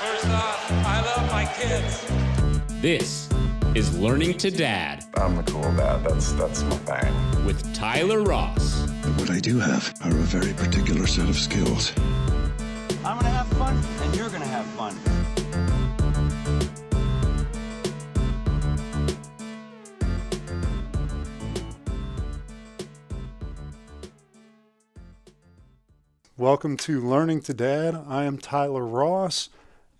First off, I love my kids. This is Learning to Dad I'm the cool dad. That's my thing. with Tyler Ross. What I do have are a very particular set of skills. I'm gonna have fun, and you're gonna have fun. Welcome to Learning to Dad. I am Tyler Ross,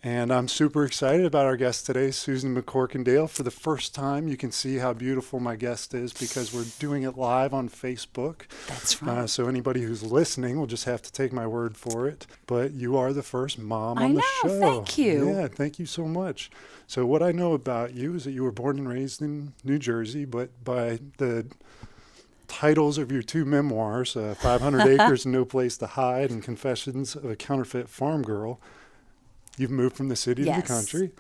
and I'm super excited about our guest today, Susan McCorkindale. For the first time, you can see how beautiful my guest is because we're doing it live on Facebook. That's right. So anybody who's listening will just have to take my word for it. But you are the first mom on the show. Thank you. Yeah, thank you so much. So what I know about you is that you were born and raised in New Jersey, but by the titles of your two memoirs, 500 Acres and No Place to Hide and Confessions of a Counterfeit Farm Girl, you've moved from the city to the country.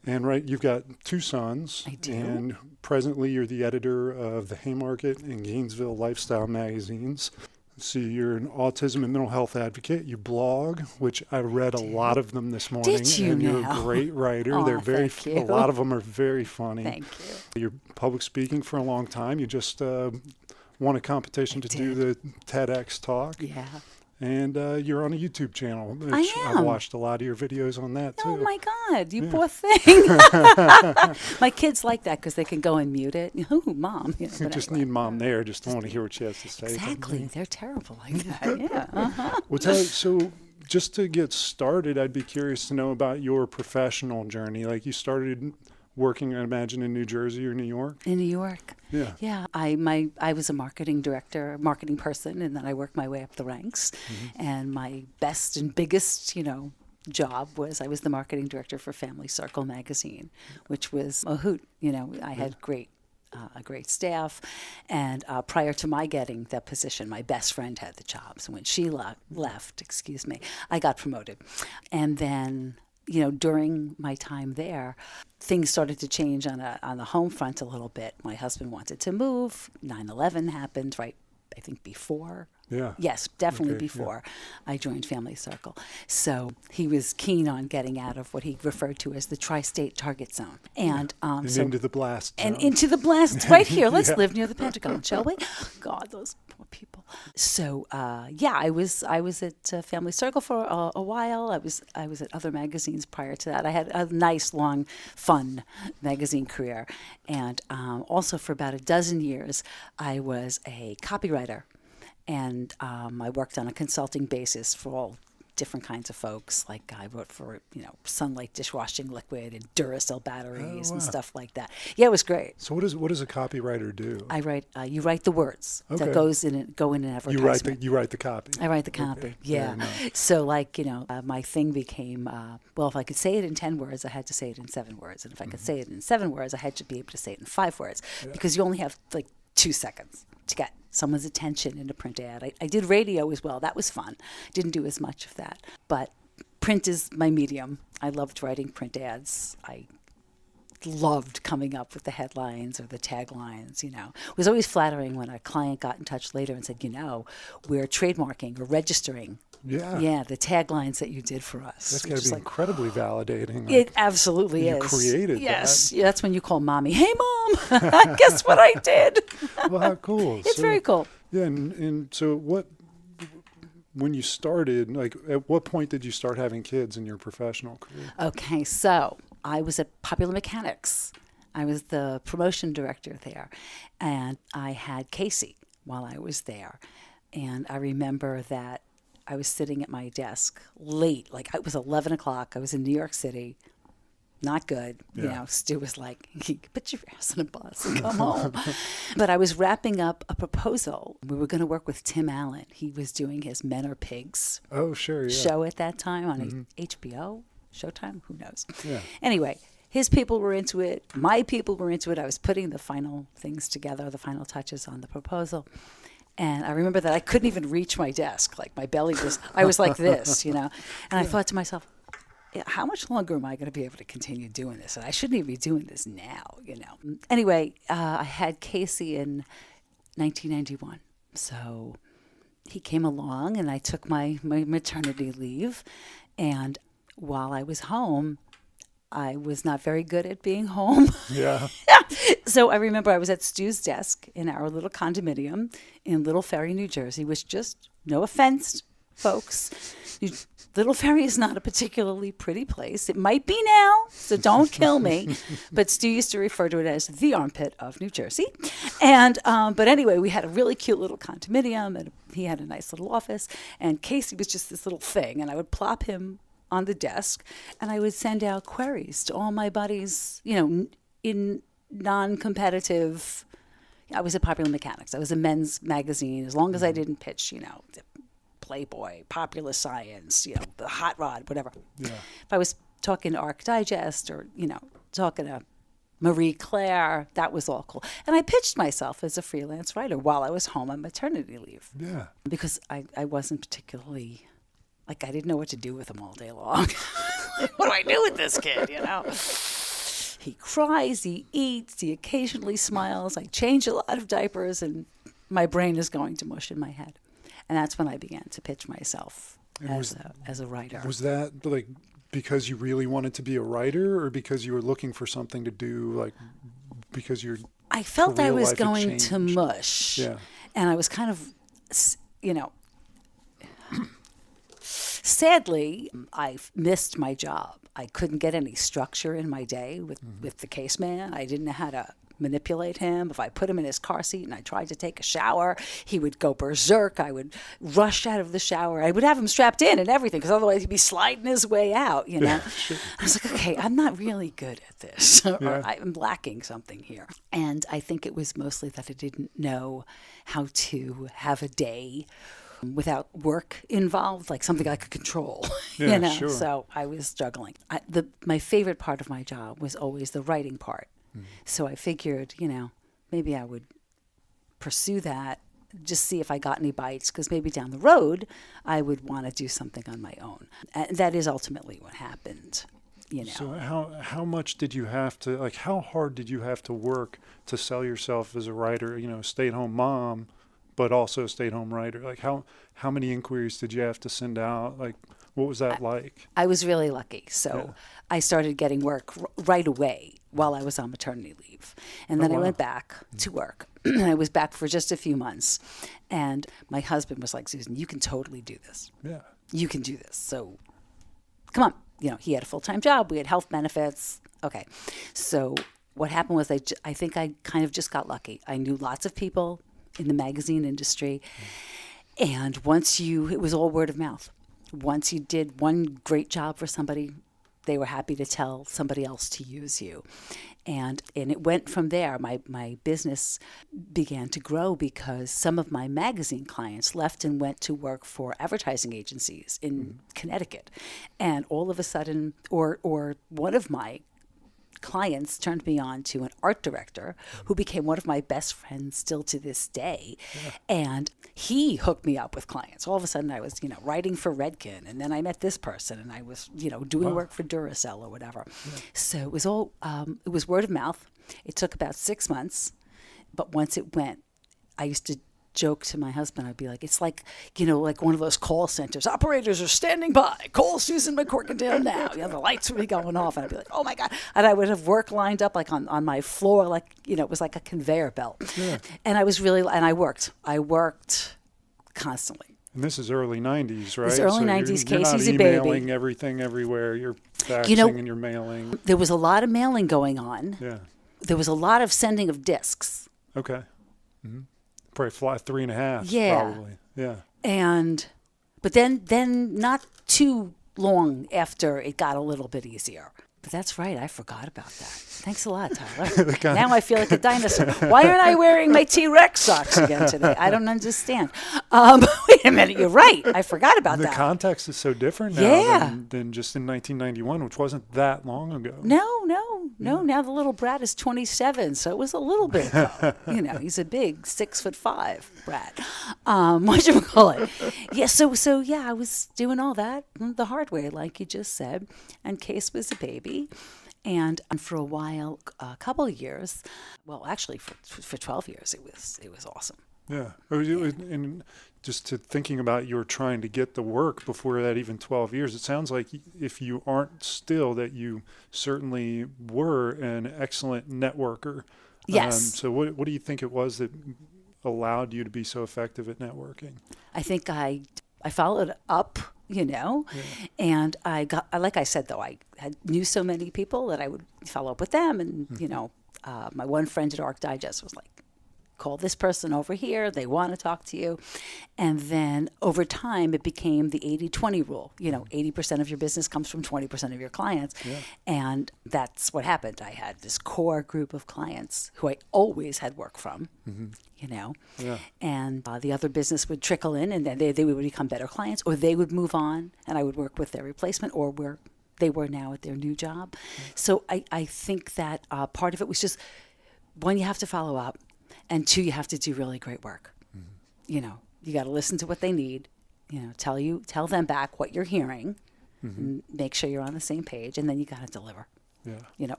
And you've got two sons. I do. And presently you're the editor of the Haymarket and Gainesville lifestyle magazines. So you're an autism and mental health advocate. You blog, which I read a lot of them this morning. Did you And you're now? a great writer. Aw, They're very, thank you. a lot of them are very funny. Thank you. You're public speaking for a long time. You just won a competition to do the TEDx talk. Yeah. And you're on a YouTube channel, which I am. I've watched a lot of your videos on that too. Oh my God, you poor thing. My kids like that because they can go and mute it. Ooh, Mom. You know, You but just anyway. need Mom there. Just don't want to hear what she has to say. Exactly. They're terrible like that. Yeah. Uh-huh. Well, so just to get started, I'd be curious to know about your professional journey. Like you started working, I imagine, in New Jersey or New York? In New York. Yeah. Yeah. I was a marketing person, and then I worked my way up the ranks. Mm-hmm. And my best and biggest, job was I was the marketing director for Family Circle magazine, which was a hoot. I had a great staff. And prior to my getting that position, my best friend had the job. So when she left, I got promoted. And then, during my time there, things started to change on the home front a little bit. My husband wanted to move. 9/11 happened, right? I think before. Yeah. Yes, definitely Okay, before I joined Family Circle. So he was keen on getting out of what he referred to as the tri-state target zone. And, And into the blast and zone. into the blast right here. Let's Yeah. live near the Pentagon, shall we? God, those poor people. So I was at Family Circle for a while. I was at other magazines prior to that. I had a nice, long, fun magazine career, and also for about a dozen years, I was a copywriter, and I worked on a consulting basis for all different kinds of folks. Like I wrote for, Sunlight dishwashing liquid and Duracell batteries and stuff like that. Yeah, it was great. So what does a copywriter do? I write. You write the words that Okay. go in an advertisement. You write the copy. I write the copy. Okay. Yeah. Fair enough. So my thing became, if I could say it in 10 words, I had to say it in 7 words. And if I could say it in 7 words, I had to be able to say it in 5 words because you only have 2 seconds to get someone's attention in a print ad. I did radio as well. That was fun. Didn't do as much of that. But print is my medium. I loved writing print ads. I loved coming up with the headlines or the taglines, It was always flattering when a client got in touch later and said, we're trademarking or registering. Yeah. The taglines that you did for us. That's got Which to is be incredibly validating. it absolutely you is. created yes. that. Yeah, that's when you call Mommy. Hey, Mom, guess what I did? Well, how cool. It's very cool. Yeah, and so when you started, at what point did you start having kids in your professional career? Okay, so I was at Popular Mechanics. I was the promotion director there, and I had Casey while I was there. And I remember that I was sitting at my desk late, it was 11 o'clock. I was in New York City. Not good. Stu was like, put your ass in a bus and come home. But I was wrapping up a proposal. We were going to work with Tim Allen. He was doing his Men Are Pigs Oh, sure, yeah. show at that time on HBO, Showtime, who knows. Yeah. Anyway, his people were into it. My people were into it. I was putting the final things together, the final touches on the proposal. And I remember that I couldn't even reach my desk. My belly I was like this, And I thought to myself, how much longer am I going to be able to continue doing this? And I shouldn't even be doing this now, Anyway, I had Casey in 1991. So he came along and I took my maternity leave. And while I was home, I was not very good at being home. Yeah. So I remember I was at Stu's desk in our little condominium in Little Ferry, New Jersey, which just, no offense, folks, Little Ferry is not a particularly pretty place. It might be now, so don't kill me. But Stu used to refer to it as the armpit of New Jersey. And but anyway, we had a really cute little condominium, and he had a nice little office. And Casey was just this little thing, and I would plop him on the desk, and I would send out queries to all my buddies, in non-competitive. I was at Popular Mechanics. I was a men's magazine. As long as I didn't pitch, Playboy, Popular Science, the Hot Rod, whatever. Yeah. If I was talking to Arc Digest or, talking to Marie Claire, that was all cool. And I pitched myself as a freelance writer while I was home on maternity leave. Yeah. Because I wasn't particularly, I didn't know what to do with him all day long. What do I do with this kid, He cries, he eats, he occasionally smiles. I change a lot of diapers, and my brain is going to mush in my head. And that's when I began to pitch myself as a writer. Was that because you really wanted to be a writer, or because you were looking for something to do, because your I felt I was going changed? to mush. Yeah. And I was kind of, sadly, I missed my job. I couldn't get any structure in my day with the case man. I didn't know how to manipulate him. If I put him in his car seat and I tried to take a shower, he would go berserk. I would rush out of the shower. I would have him strapped in and everything, because otherwise he'd be sliding his way out, I was like, okay, I'm not really good at this. Or I'm lacking something here. And I think it was mostly that I didn't know how to have a day without work involved, like something I could control, Sure. So I was struggling. My favorite part of my job was always the writing part. So I figured, maybe I would pursue that, just see if I got any bites, because maybe down the road I would want to do something on my own. And that is ultimately what happened, So how much did you have to, how hard did you have to work to sell yourself as a writer, stay-at-home mom, but also a stay-at-home writer? How many inquiries did you have to send out? What was that like? I was really lucky. So I started getting work right away while I was on maternity leave. And then I went back to work. I was back for just a few months. And my husband was like, Susan, you can totally do this. Yeah. You can do this. So come on. He had a full-time job. We had health benefits. Okay. So what happened was I think I kind of just got lucky. I knew lots of people in the magazine industry. And it was all word of mouth. Once you did one great job for somebody, they were happy to tell somebody else to use you. And it went from there. My business began to grow because some of my magazine clients left and went to work for advertising agencies in Connecticut. And all of a sudden, or one of my clients turned me on to an art director who became one of my best friends still to this day. Yeah. And he hooked me up with clients. All of a sudden I was, writing for Redken, and then I met this person, and I was, doing work for Duracell or whatever. Yeah. So it was all, it was word of mouth. It took about 6 months, but once it went, I used to joke to my husband. I'd be like, it's like, like one of those call centers. Operators are standing by. Call Susan McCorkindale now. The lights would be going off. And I'd be like, oh my God. And I would have work lined up on my floor, it was like a conveyor belt. Yeah. And I worked. I worked constantly. And this is early 90s, right? It's early 90s. You're Casey's not a baby. emailing everything everywhere. You're faxing and you're mailing. There was a lot of mailing going on. Yeah. There was a lot of sending of discs. Okay. Mm-hmm. Probably fly 3.5. Yeah. Probably. Yeah. But then not too long after, it got a little bit easier. But that's right. I forgot about that. Thanks a lot, Tyler. Now I feel like a dinosaur. Why aren't I wearing my T-Rex socks again today? I don't understand. Wait a minute. You're right. I forgot about that. The context is so different now than just in 1991, which wasn't that long ago. No. Now the little brat is 27, so it was a little bit. He's a big 6'5" brat. Whatchamacallit? Yeah. So I was doing all that the hard way, like you just said. And Case was a baby. And for a while, a couple of years, well, actually for 12 years, it was awesome. Yeah. And just to thinking about you were trying to get the work before that, even 12 years, it sounds like if you aren't still, that you certainly were an excellent networker. Yes. So what do you think it was that allowed you to be so effective at networking? I think I followed up, and I got, like I said, though, I knew so many people that I would follow up with them. And, my one friend at Arc Digest was like, call this person over here. They want to talk to you. And then over time, it became the 80-20 rule. 80% of your business comes from 20% of your clients. Yeah. And that's what happened. I had this core group of clients who I always had work from, Yeah. and the other business would trickle in, and then they would become better clients, or they would move on, and I would work with their replacement, or where they were now at their new job. So I think that part of it was just, one, you have to follow up. And two, you have to do really great work. You got to listen to what they need, tell them back what you're hearing, and make sure you're on the same page. And then you got to deliver,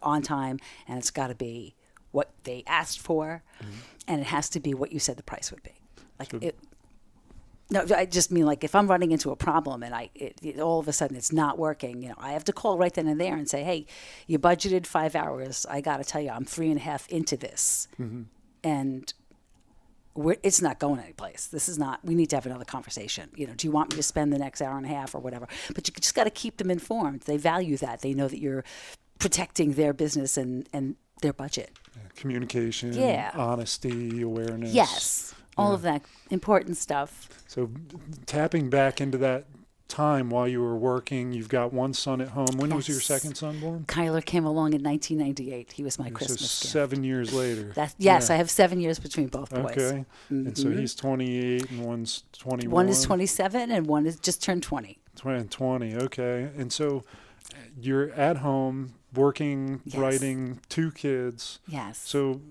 on time. And it's got to be what they asked for. And it has to be what you said the price would be. I just mean, like, if I'm running into a problem and all of a sudden it's not working, I have to call right then and there and say, hey, you budgeted 5 hours. I got to tell you, I'm 3.5 into this. And it's not going anyplace. We need to have another conversation. Do you want me to spend the next hour and a half or whatever? But you just got to keep them informed. They value that. They know that you're protecting their business and their budget. Communication, honesty, awareness. Yes, all of that important stuff. So tapping back into that time while you were working, you've got one son at home. When was your second son born? Kyler came along in 1998. He was my Christmas gift. 7 years later. I have 7 years between both boys. Okay. And so he's 28 and one's 21. One is 27 and one is just turned 20. 20, okay. And so you're at home working, writing, 2 kids. Yes. So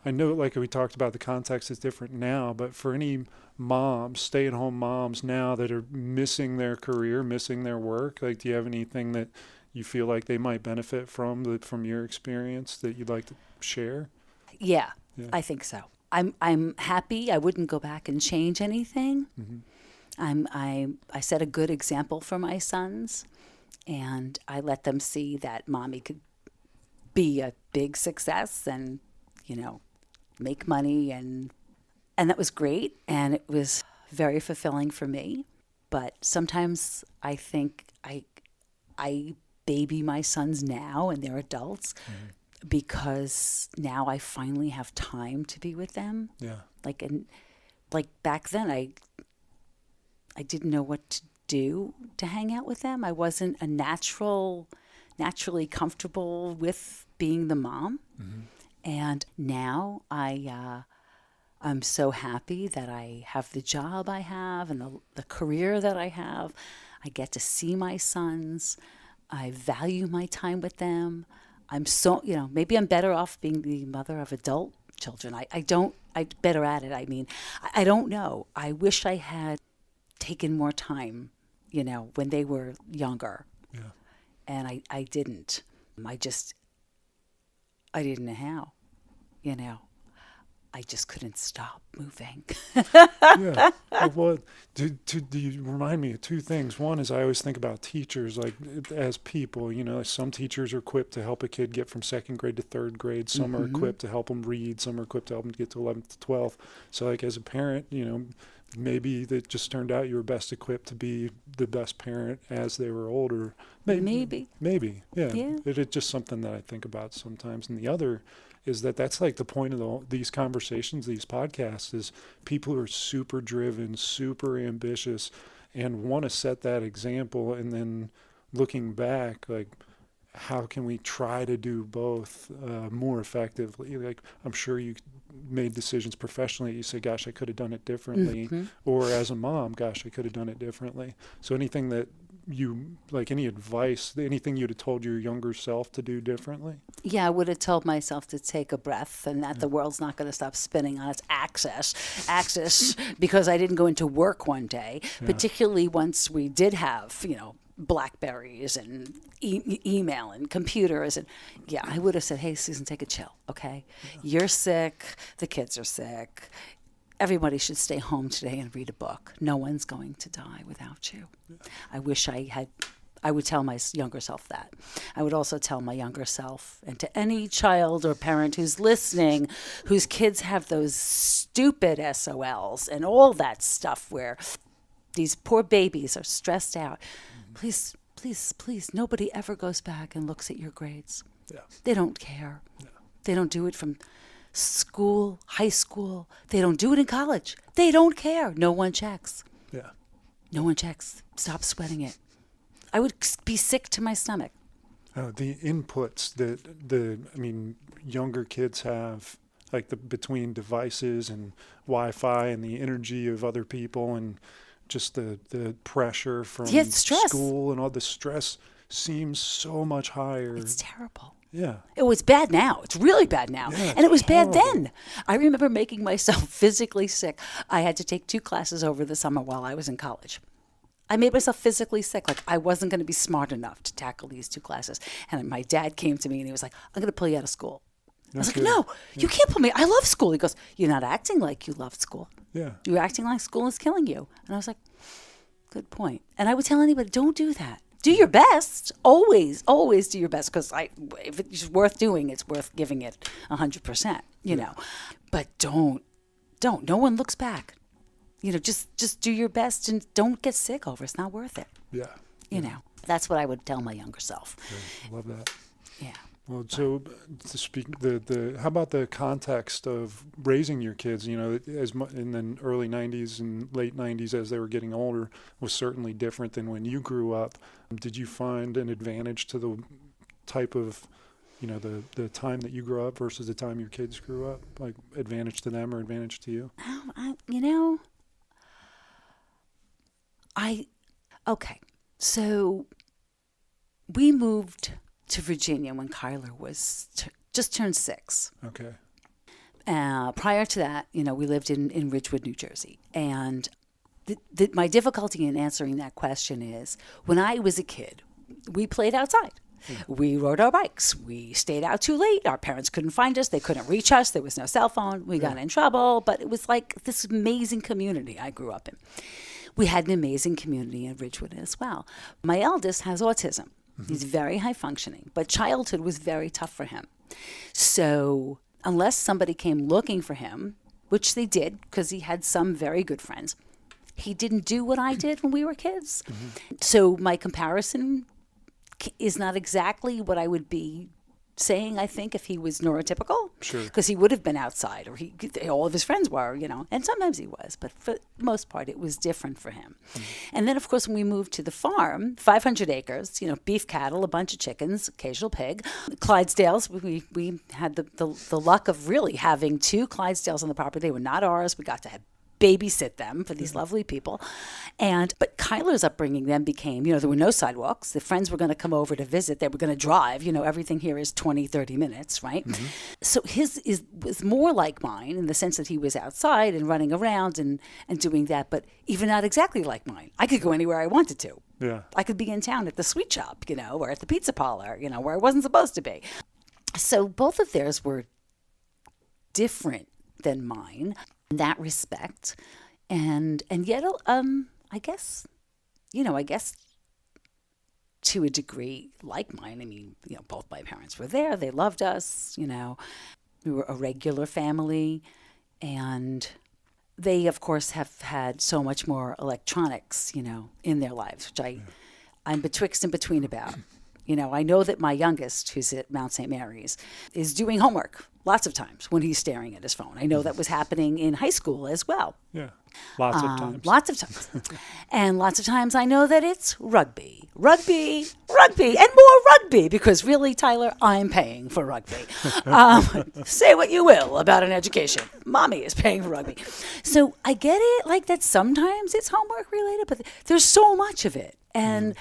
I know, like we talked about, the context is different now, but for any moms, stay-at-home moms now that are missing their career, missing their work, like, do you have anything that you feel like they might benefit from your experience that you'd like to share? Yeah. I think so. I'm happy. I wouldn't go back and change anything. I set a good example for my sons, and I let them see that mommy could be a big success and, make money, and that was great, and it was very fulfilling for me. But sometimes I think I baby my sons now, and they're adults, because now I finally have time to be with them. Yeah. Like back then, I didn't know what to do to hang out with them. I wasn't naturally comfortable with being the mom. And now I'm so happy that I have the job I have and the career that I have. I get to see my sons. I value my time with them. I'm so, maybe I'm better off being the mother of adult children. I'm better at it. I mean, I don't know. I wish I had taken more time, when they were younger. Yeah. And I didn't. I didn't know how, I just couldn't stop moving. Yeah. Well, you remind me of 2 things. One is, I always think about teachers, like, as people, some teachers are equipped to help a kid get from 2nd grade to 3rd grade. Some are equipped to help them read. Some are equipped to help them get to 11th to 12th. So, like, as a parent, maybe it just turned out you were best equipped to be the best parent as they were older. Maybe. Yeah. It's just something that I think about sometimes. And the other is that's like the point of these conversations, these podcasts, is people who are super driven, super ambitious, and want to set that example. And then looking back, like, how can we try to do both more effectively? Like, I'm sure you made decisions professionally. You say, gosh, I could have done it differently. Or as a mom, gosh, I could have done it differently. So anything that any advice, anything you'd have told your younger self to do differently? Yeah, I would have told myself to take a breath, and that the world's not going to stop spinning on its axis because I didn't go into work one day, particularly once we did have, Blackberries and email and computers. And I would have said, hey, Susan, take a chill, okay? You're sick. The kids are sick. everybody should stay home today and read a book. No one's going to die without you. I wish I would tell my younger self that. I would also tell my younger self, and to any child or parent who's listening, whose kids have those stupid SOLs and all that stuff where these poor babies are stressed out. Please, please, please, nobody ever goes back and looks at your grades. Yeah. They don't care. Yeah. They don't do it from school, high school. They don't do it in college. They don't care. No one checks. Yeah. No one checks. Stop sweating it. I would be sick to my stomach. The inputs that younger kids have, like between devices and Wi-Fi and the energy of other people and just the pressure from school and all the stress seems so much higher. It's terrible. Yeah. It's bad now. It's really bad now. Yeah, and it was horrible. bad then. I remember making myself physically sick. I had to take 2 classes over the summer while I was in college. I made myself physically sick. Like I wasn't going to be smart enough to tackle these 2 classes. And my dad came to me and he was like, I'm going to pull you out of school. I was like, no, you can't pull me. I love school. He goes, you're not acting like you love school. Yeah. You're acting like school is killing you. And I was like, good point. And I would tell anybody, don't do that. Do your best. Always, always do your best. Because if it's worth doing, it's worth giving it 100%, you know. But don't. No one looks back. You know, just do your best and don't get sick over it. It's not worth it. Yeah. You know, that's what I would tell my younger self. Great. I love that. Yeah. Well, so to speak, how about the context of raising your kids? You know, in the early '90s and late '90s, as they were getting older, was certainly different than when you grew up. Did you find an advantage to the type of, you know, the time that you grew up versus the time your kids grew up? Like advantage to them or advantage to you? Okay. So we moved to Virginia when Kyler was just turned 6. Okay. Prior to that, you know, we lived in Ridgewood, New Jersey. And my difficulty in answering that question is when I was a kid, we played outside. We rode our bikes. We stayed out too late. Our parents couldn't find us. They couldn't reach us. There was no cell phone. We got in trouble. But it was like this amazing community I grew up in. We had an amazing community in Ridgewood as well. My eldest has autism. He's very high functioning, but childhood was very tough for him. So unless somebody came looking for him, which they did because he had some very good friends, he didn't do what I did when we were kids. So my comparison is not exactly what I would be saying, I think, if he was neurotypical. Sure. Because he would have been outside, or all of his friends were, you know, and sometimes he was, but for the most part, it was different for him. And then, of course, when we moved to the farm, 500 acres, you know, beef cattle, a bunch of chickens, occasional pig, Clydesdales. We had the luck of really having 2 Clydesdales on the property. They were not ours. We got to babysit them for these lovely people. But Kyler's upbringing then became, you know, there were no sidewalks. The friends were going to come over to visit. They were going to drive. You know, everything here is 20, 30 minutes, right? So his was more like mine in the sense that he was outside and running around and doing that, but even not exactly like mine. I could go anywhere I wanted to. Yeah. I could be in town at the sweet shop, you know, or at the pizza parlor, you know, where I wasn't supposed to be. So both of theirs were different than mine in that respect, and yet I guess to a degree like mine. I mean, you know, both my parents were there. They loved us. You know, we were a regular family, and they of course have had so much more electronics, you know, in their lives, which I'm betwixt and between about. You know, I know that my youngest, who's at Mount St. Mary's, is doing homework lots of times when he's staring at his phone. I know that was happening in high school as well. Yeah, lots of times. Lots of times. And lots of times I know that it's rugby, and more rugby, because really, Tyler, I'm paying for rugby. Say what you will about an education. Mommy is paying for rugby. So I get it, like that sometimes it's homework related, but there's so much of it. And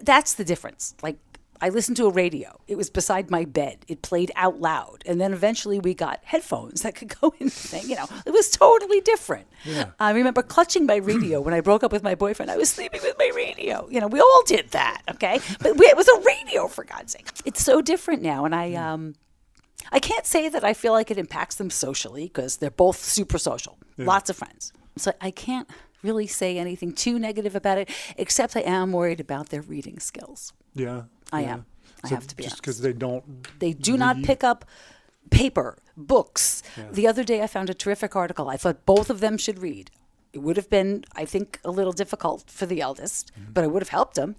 that's the difference. Like, I listened to a radio. It was beside my bed. It played out loud. And then eventually we got headphones that could go in the thing. You know, it was totally different. Yeah. I remember clutching my radio when I broke up with my boyfriend. I was sleeping with my radio. You know, we all did that, okay? But it was a radio, for God's sake. It's so different now. And I can't say that I feel like it impacts them socially because they're both super social, lots of friends. So I can't really say anything too negative about it, except I am worried about their reading skills. Yeah. I am. I have to be just honest. because they do not pick up paper, books. Yeah. The other day I found a terrific article. I thought both of them should read. It would have been, I think, a little difficult for the eldest, but it would have helped him.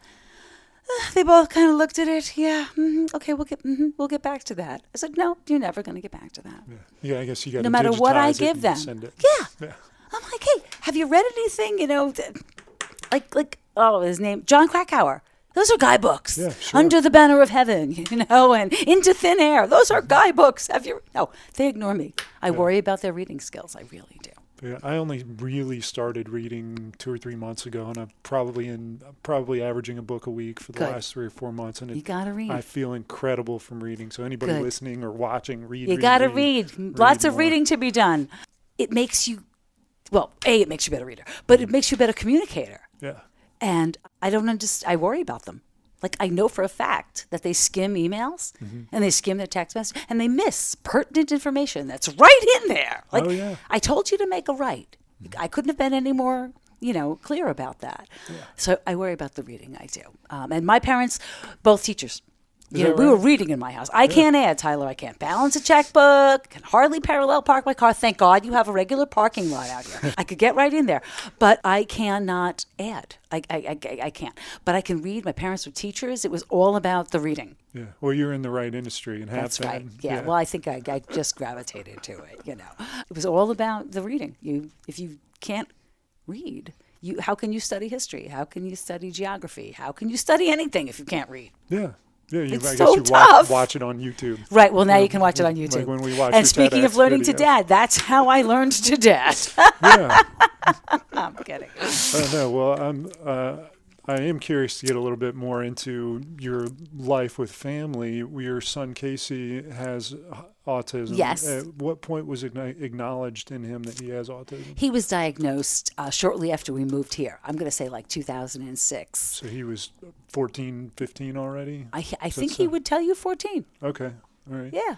They both kind of looked at it. Yeah, okay, we'll get back to that. I said, no, you're never going to get back to that. Yeah, I guess you got to No matter what I give them. Send it. Yeah. I'm like, hey, have you read anything, like his name, John Krakauer. Those are guy books. Yeah, sure. Under the Banner of Heaven, and Into Thin Air. Those are guy books. No, they ignore me. I worry about their reading skills. I really do. Yeah, I only really started reading 2 or 3 months ago, and I'm probably averaging a book a week for the last 3 or 4 months. And you gotta read. I feel incredible from reading. So anybody listening or watching, read. You gotta read. Lots of reading to be done. It makes you, it makes you a better reader, but it makes you a better communicator. Yeah. And I worry about them. Like, I know for a fact that they skim emails and they skim their text message and they miss pertinent information that's right in there. Like, I told you to make a right. I couldn't have been any more, clear about that. Yeah. So I worry about the reading. I do. And my parents, both teachers. We were reading in my house. I can't add, Tyler. I can't balance a checkbook. Can hardly parallel park my car. Thank God you have a regular parking lot out here. I could get right in there, but I cannot add. I can't. But I can read. My parents were teachers. It was all about the reading. Yeah. Well, you're in the right industry and have That's been. right. Yeah. Well, I think I just gravitated to it. It was all about the reading. If you can't read, how can you study history? How can you study geography? How can you study anything if you can't read? Yeah. Yeah, It's I guess so you tough. watch it on YouTube. Right. Well, now you can watch it on YouTube. Like when we watch and your speaking of TEDx learning to video. dad, that's how I learned to dad. Yeah. I'm kidding. No, well, I am curious to get a little bit more into your life with family. Your son Casey has autism. Yes. At what point was it acknowledged in him that he has autism? He was diagnosed shortly after we moved here. I'm going to say like 2006. So he was 14, 15 already? I think he would tell you 14. Okay. All right. Yeah.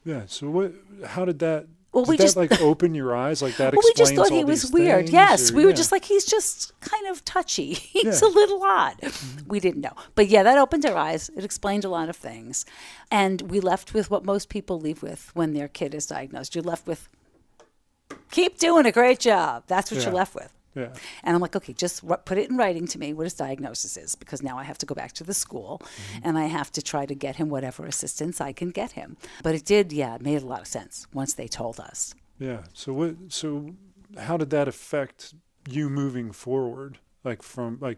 Yeah. So how did that... Well, did that like open your eyes? Like that well, we just explains thought he all was these weird. things, Yes, or- we were yeah. just like, he's just kind of touchy. He's Yeah. a little odd. We didn't know. But yeah, that opened our eyes. It explained a lot of things. And we left with what most people leave with when their kid is diagnosed. You're left with, keep doing a great job. That's what Yeah. you're left with. Yeah. And I'm like, okay, just put it in writing to me what his diagnosis is, because now I have to go back to the school and I have to try to get him whatever assistance I can get him. But it made a lot of sense once they told us. Yeah. So how did that affect you moving forward? Like I'd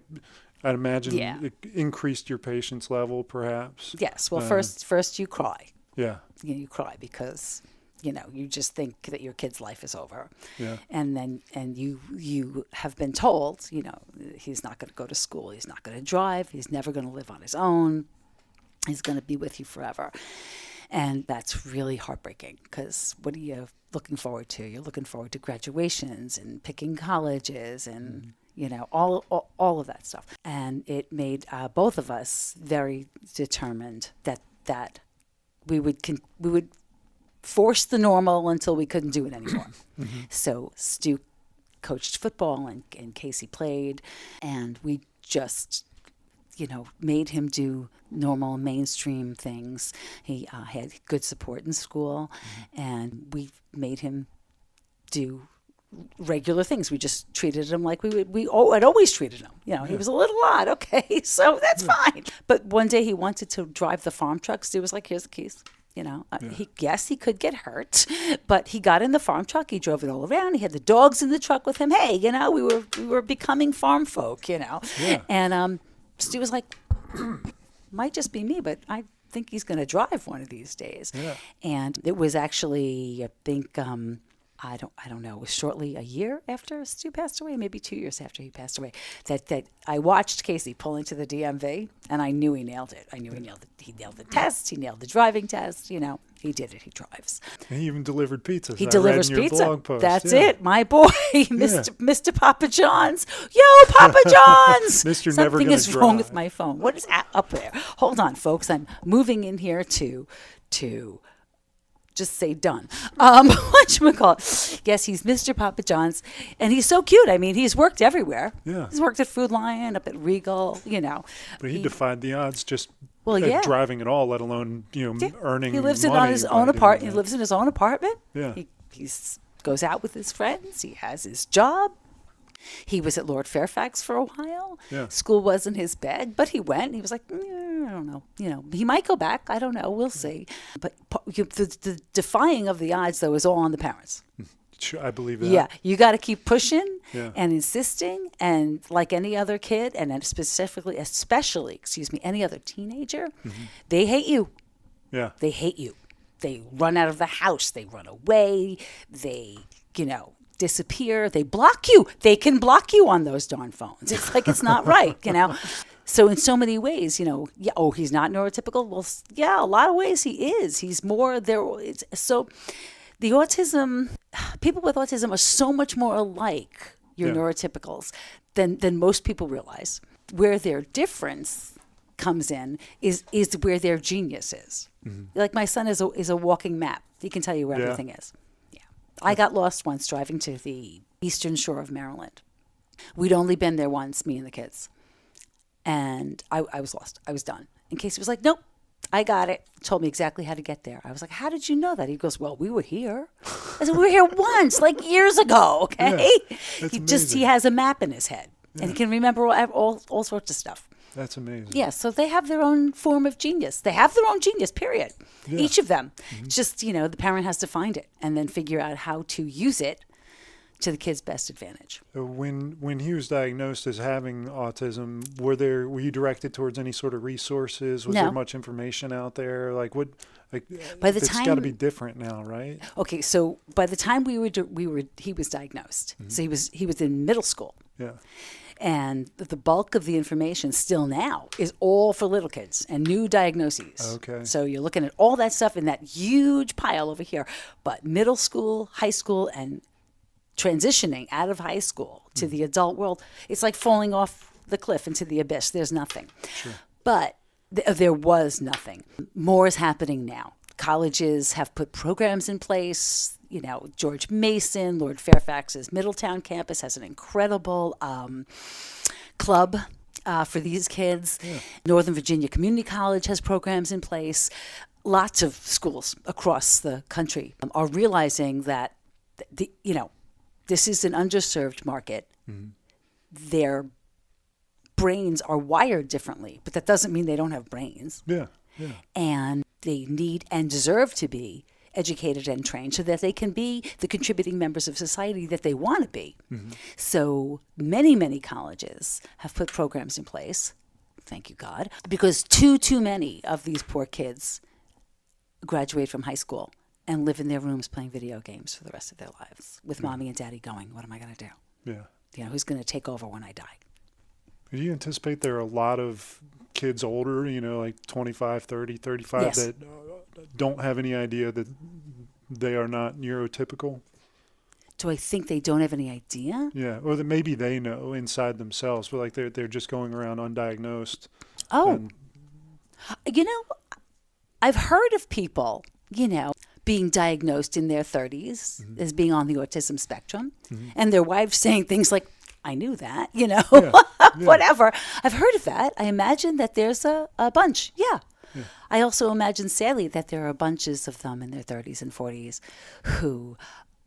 imagine it increased your patience level, perhaps. Yes. Well, first you cry. Yeah. You cry because, you just think that your kid's life is over. Yeah. And you have been told, he's not going to go to school. He's not going to drive. He's never going to live on his own. He's going to be with you forever. And that's really heartbreaking because what are you looking forward to? You're looking forward to graduations and picking colleges and, all of that stuff. And it made both of us very determined that we would force the normal until we couldn't do it anymore. So Stu coached football and Casey played, and we just made him do normal mainstream things. He had good support in school, and we made him do regular things. We just treated him like I'd always treated him. He was a little odd. Okay, so that's fine. But one day he wanted to drive the farm truck. Stu was like, here's the keys. He could get hurt, but he got in the farm truck. He drove it all around. He had the dogs in the truck with him. Hey, we were becoming farm folk, Yeah. And Stu was like, might just be me, but I think he's going to drive one of these days. Yeah. And it was actually, I think, I don't know, it was shortly a year after Stu passed away, maybe 2 years after he passed away, that I watched Casey pull into the DMV, and I knew he nailed it. I knew he nailed it. He nailed the test. He nailed the driving test. He did it. He drives. And he even delivered pizzas. He I delivers read in your pizza. blog post. That's Yeah. it. My boy, Mr. Papa John's. Yo, Papa John's. Mr. Never Something Gonna is wrong Drive. with my phone. What is up there? Hold on, folks. I'm moving in here to Just say done. Whatchamacallit? Yes, he's Mr. Papa John's, and he's so cute. I mean, he's worked everywhere. Yeah. He's worked at Food Lion, up at Regal, But he defied the odds just yeah. driving at all, let alone, earning He lives money on his by own doing apartment. He that. lives in his own apartment. Yeah. He goes out with his friends. He has his job. He was at Lord Fairfax for a while. Yeah. School wasn't his bag, but he went. He was like, I don't know. He might go back. I don't know. We'll see. But the defying of the odds, though, is all on the parents. Sure, I believe that. Yeah, you got to keep pushing Yeah. and insisting, and like any other kid, and then especially, any other teenager, they hate you. Yeah. They hate you. They run out of the house. They run away. They, disappear. They block you. They can block you on those darn phones. It's like it's not right, So in so many ways, he's not neurotypical. Well, yeah, a lot of ways he is. He's more there. So the people with autism are so much more alike your neurotypicals than most people realize. Where their difference comes in is where their genius is. Like my son is a walking map. He can tell you where everything is. Yeah. I got lost once driving to the eastern shore of Maryland. We'd only been there once, me and the kids. And I was lost. I was done. And Casey was like, nope, I got it. Told me exactly how to get there. I was like, how did you know that? He goes, well, we were here. I said, we were here once, like years ago, okay? Yeah, that's He amazing. has a map in his head. Yeah. And he can remember all sorts of stuff. That's amazing. Yeah, so they have their own form of genius. They have their own genius, period. Yeah. Each of them. Just, the parent has to find it and then figure out how to use it to the kid's best advantage. When he was diagnosed as having autism, were you directed towards any sort of resources? Was No. there much information out there? By the it's time- got to be different now, right? Okay, so by the time he was diagnosed. So he was in middle school. Yeah. And the bulk of the information still now is all for little kids and new diagnoses. Okay. So you're looking at all that stuff in that huge pile over here. But middle school, high school, and transitioning out of high school to the adult world, it's like falling off the cliff into the abyss. There's nothing. Sure. But there was nothing. More is happening now. Colleges have put programs in place. George Mason, Lord Fairfax's Middletown campus has an incredible club for these kids. Yeah. Northern Virginia Community College has programs in place. Lots of schools across the country are realizing that this is an underserved market. Their brains are wired differently, but that doesn't mean they don't have brains. Yeah. Yeah. And they need and deserve to be educated and trained so that they can be the contributing members of society that they want to be. So many, many colleges have put programs in place, thank you God, because too many of these poor kids graduate from high school and live in their rooms playing video games for the rest of their lives with mommy and daddy going, what am I going to do? Yeah. Who's going to take over when I die? Do you anticipate there are a lot of kids older, like 25, 30, 35, Yes. that don't have any idea that they are not neurotypical? Do I think they don't have any idea? Yeah, or that maybe they know inside themselves, but they're just going around undiagnosed. Oh, I've heard of people, being diagnosed in their 30s as being on the autism spectrum, and their wives saying things like, I knew that, whatever. I've heard of that. I imagine that there's a bunch. Yeah. I also imagine, sadly, that there are bunches of them in their 30s and 40s who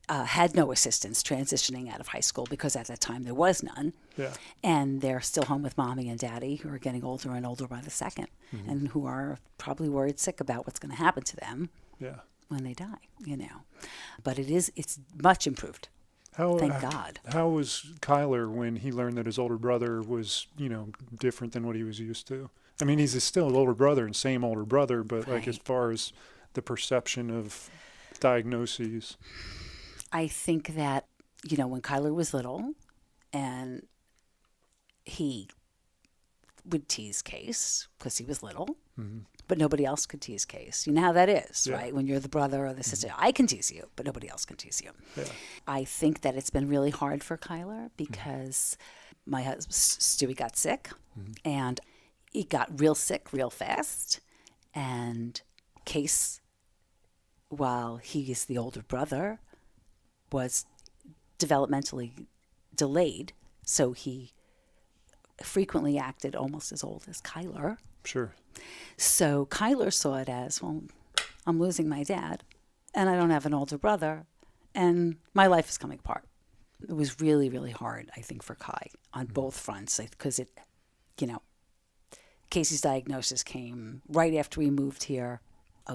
had no assistance transitioning out of high school because at that time there was none. Yeah. And they're still home with mommy and daddy who are getting older and older by the second and who are probably worried sick about what's going to happen to them when they die, But it's much improved. Thank God. How was Kyler when he learned that his older brother was, different than what he was used to? I mean, he's still an older brother and same older brother, but as far as the perception of diagnoses. I think that, when Kyler was little and he would tease Case because he was little, but nobody else could tease Case. You know how that is, right? When you're the brother or the sister, I can tease you, but nobody else can tease you. Yeah. I think that it's been really hard for Kyler because my husband, Stewie, got sick and he got real sick real fast, and Case while he is the older brother, was developmentally delayed, so he frequently acted almost as old as Kyler. Sure. So Kyler saw it as, well, I'm losing my dad, and I don't have an older brother, and my life is coming apart. It was really, really hard, I think, for Kai on both fronts, because it, Casey's diagnosis came right after we moved here,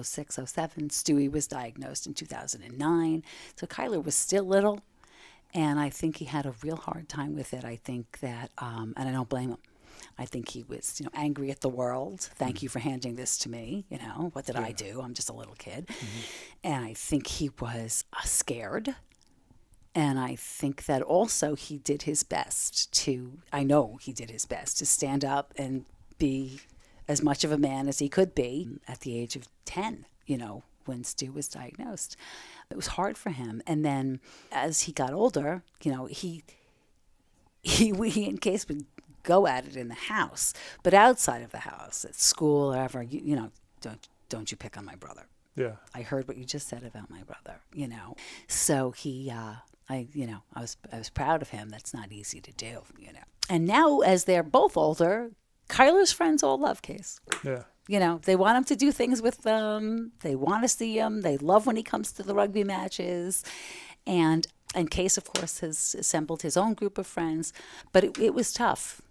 06, 07. Stewie was diagnosed in 2009. So Kyler was still little, and I think he had a real hard time with it. I think that, and I don't blame him. I think he was, angry at the world. Thank you for handing this to me. What did I do? I'm just a little kid. Mm-hmm. And I think he was scared. And I think that also he did his best to stand up and be as much of a man as he could be at the age of 10, when Stu was diagnosed. It was hard for him. And then as he got older, he and Case would go at it in the house, but outside of the house, at school, or wherever, don't you pick on my brother. Yeah. I heard what you just said about my brother, So he, I was proud of him. That's not easy to do, And now, as they're both older, Kyler's friends all love Case. Yeah. They want him to do things with them. They want to see him. They love when he comes to the rugby matches. And Case, of course, has assembled his own group of friends. But it was tough.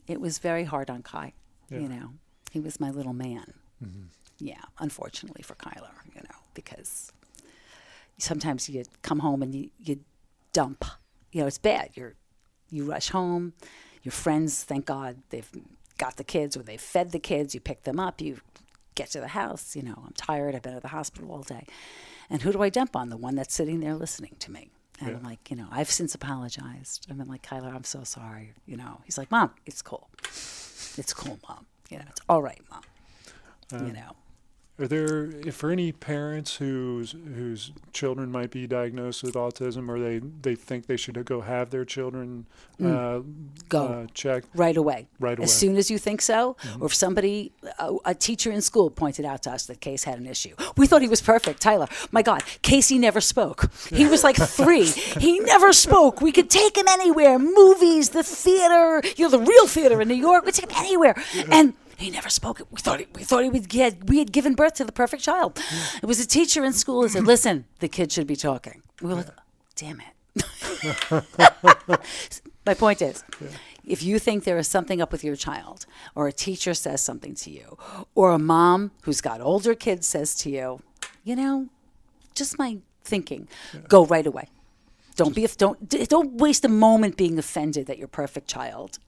It was very hard on Kai. Yeah. He was my little man. Mm-hmm. Yeah, unfortunately for Kyler, because sometimes you come home and you dump. It's bad. You rush home. Your friends, thank God, they've got the kids or they've fed the kids. You pick them up. You get to the house. I'm tired. I've been at the hospital all day. And who do I dump on? The one that's sitting there listening to me. And I'm like, I've since apologized. I've been like, Kyler, I'm so sorry. He's like, Mom, it's cool. It's cool, Mom. It's all right, Mom. Are there, for any parents whose children might be diagnosed with autism, or they think they should go have their children checked? Right away. Right away. As soon as you think so, or if somebody, a teacher in school pointed out to us that Case had an issue. We thought he was perfect. Tyler, my God, Casey never spoke. He was like 3. He never spoke. We could take him anywhere, movies, the theater, the real theater in New York. We'd take him anywhere. And he never spoke. We thought we had given birth to the perfect child. It was a teacher in school who said, "Listen, the kid should be talking." We were like, "Damn it!" My point is, if you think there is something up with your child, or a teacher says something to you, or a mom who's got older kids says to you, just my thinking, go right away. Don't waste a moment being offended that your perfect child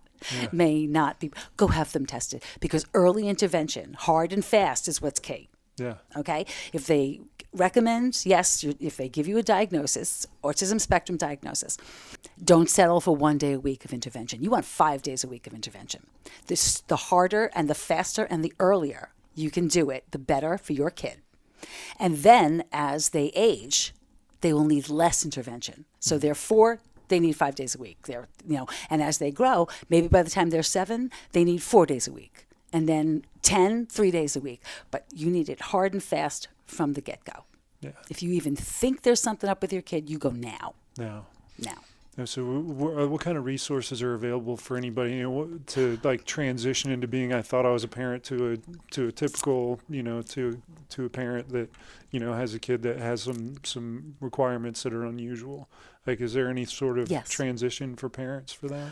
may not be. Go have them tested, because early intervention, hard and fast, is what's key. Yeah. Okay? If they recommend, if they give you a diagnosis, autism spectrum diagnosis, don't settle for 1 day a week of intervention. You want 5 days a week of intervention. The harder and the faster and the earlier you can do it, the better for your kid. And then as they age, they will need less intervention. So therefore, they need 5 days a week. And as they grow, maybe by the time they're 7, they need 4 days a week. And then 10, 3 days a week. But you need it hard and fast from the get-go. Yeah. If you even think there's something up with your kid, you go now. Now. Now. So what kind of resources are available for anybody, to transition into being, I thought I was a parent, to a typical, to a parent that, has a kid that has some requirements that are unusual? Like, is there any sort of transition for parents for that?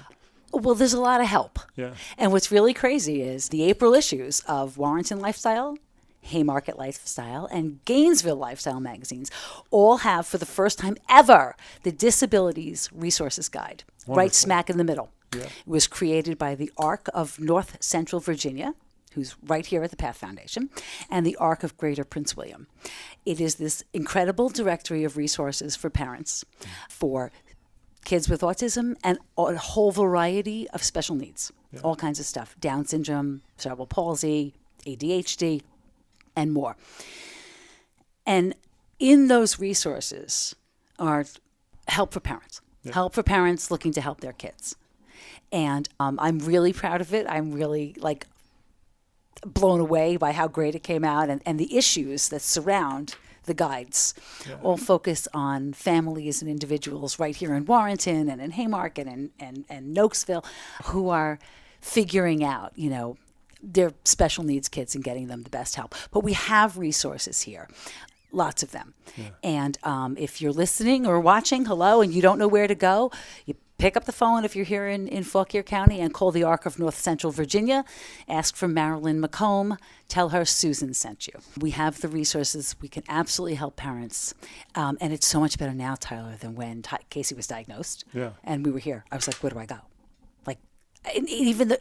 Well, there's a lot of help. Yeah. And what's really crazy is the April issues of Warrenton Lifestyle, Haymarket Lifestyle, and Gainesville Lifestyle magazines all have, for the first time ever, the Disabilities Resources Guide, right smack in the middle. Yeah. It was created by the ARC of North Central Virginia, who's right here at the Path Foundation, and the ARC of Greater Prince William. It is this incredible directory of resources for parents, for kids with autism, and a whole variety of special needs, all kinds of stuff, Down syndrome, cerebral palsy, ADHD, and more. And in those resources are help for parents, help for parents looking to help their kids. And I'm really proud of it. I'm really blown away by how great it came out, and the issues that surround the guides, all focus on families and individuals right here in Warrenton and in Haymarket and Nokesville who are figuring out, their special needs kids and getting them the best help. But we have resources here. Lots of them. Yeah. And if you're listening or watching, hello, and you don't know where to go, you pick up the phone if you're here in Fauquier County and call the ARC of North Central Virginia. Ask for Marilyn McComb. Tell her Susan sent you. We have the resources. We can absolutely help parents. And it's so much better now, Tyler, than when Casey was diagnosed. Yeah. And we were here. I was like, where do I go? Like, and even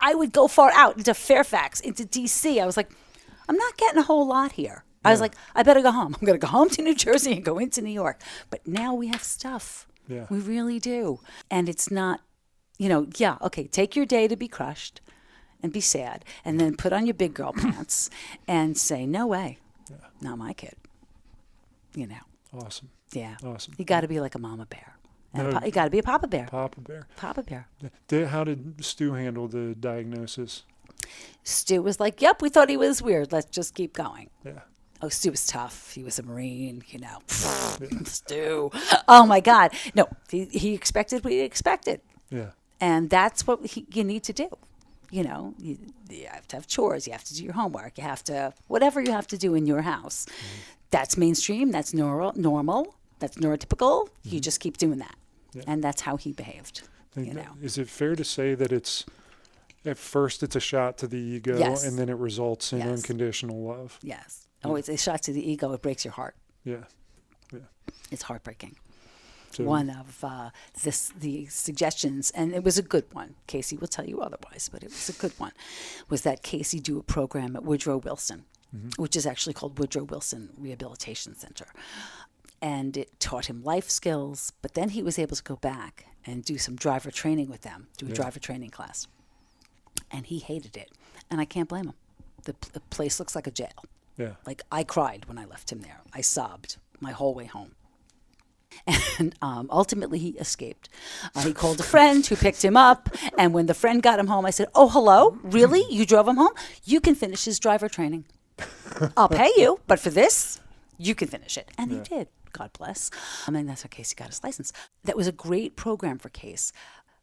I would go far out into Fairfax, into D.C. I was like, I'm not getting a whole lot here. I was like, I better go home. I'm going to go home to New Jersey and go into New York. But now we have stuff. Yeah. We really do. And it's not, take your day to be crushed and be sad and then put on your big girl pants and say, no way, not my kid. Awesome. Yeah. Awesome. You got to be like a mama bear. And you got to be a papa bear. Papa bear. Papa bear. How did Stu handle the diagnosis? Stu was like, yep, we thought he was weird. Let's just keep going. Yeah. Oh, Stu was tough. He was a Marine, Stu. Oh, my God. No, he expected what he expected. Yeah. And that's what you need to do. You have to have chores. You have to do your homework. You have to, whatever you have to do in your house. Mm-hmm. That's mainstream. That's normal. That's neurotypical. Mm-hmm. You just keep doing that. Yeah. And that's how he behaved. Is it fair to say that at first it's a shot to the ego, yes, and then it results in unconditional love? Yes. Oh, it's a shot to the ego. It breaks your heart. Yeah. Yeah. It's heartbreaking. So, one of the suggestions, and it was a good one, Casey will tell you otherwise, but it was a good one, was that Casey do a program at Woodrow Wilson, mm-hmm, which is actually called Woodrow Wilson Rehabilitation Center. And it taught him life skills, but then he was able to go back and do some driver training with them, do a driver training class. And he hated it. And I can't blame him. The place looks like a jail. Yeah. Like, I cried when I left him there. I sobbed my whole way home. And ultimately, he escaped. He called a friend who picked him up. And when the friend got him home, I said, oh, hello? Really? You drove him home? You can finish his driver training. I'll pay you. But for this, you can finish it. And he did. God bless. And that's how Casey got his license. That was a great program for Case.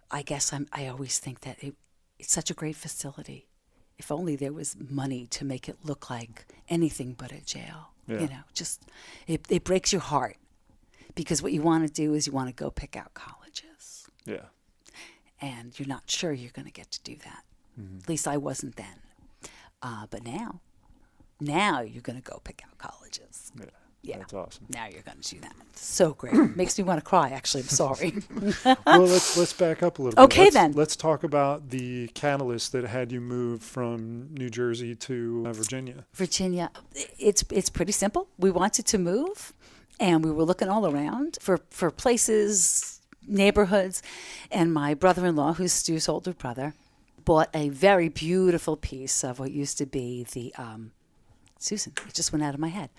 I guess I always think that it's such a great facility. If only there was money to make it look like anything but a jail. Yeah. Just it breaks your heart, because what you want to do is you want to go pick out colleges. Yeah. And you're not sure you're going to get to do that. Mm-hmm. At least I wasn't then. But now you're going to go pick out colleges. Yeah. Yeah. That's awesome. Now you're going to do that. So great. Makes me want to cry, actually. I'm sorry. Well, let's back up a little bit. Okay, then. Let's talk about the catalyst that had you move from New Jersey to Virginia. Virginia. It's pretty simple. We wanted to move, and we were looking all around for places, neighborhoods, and my brother-in-law, who's Stu's older brother, bought a very beautiful piece of what used to be the Susan, it just went out of my head.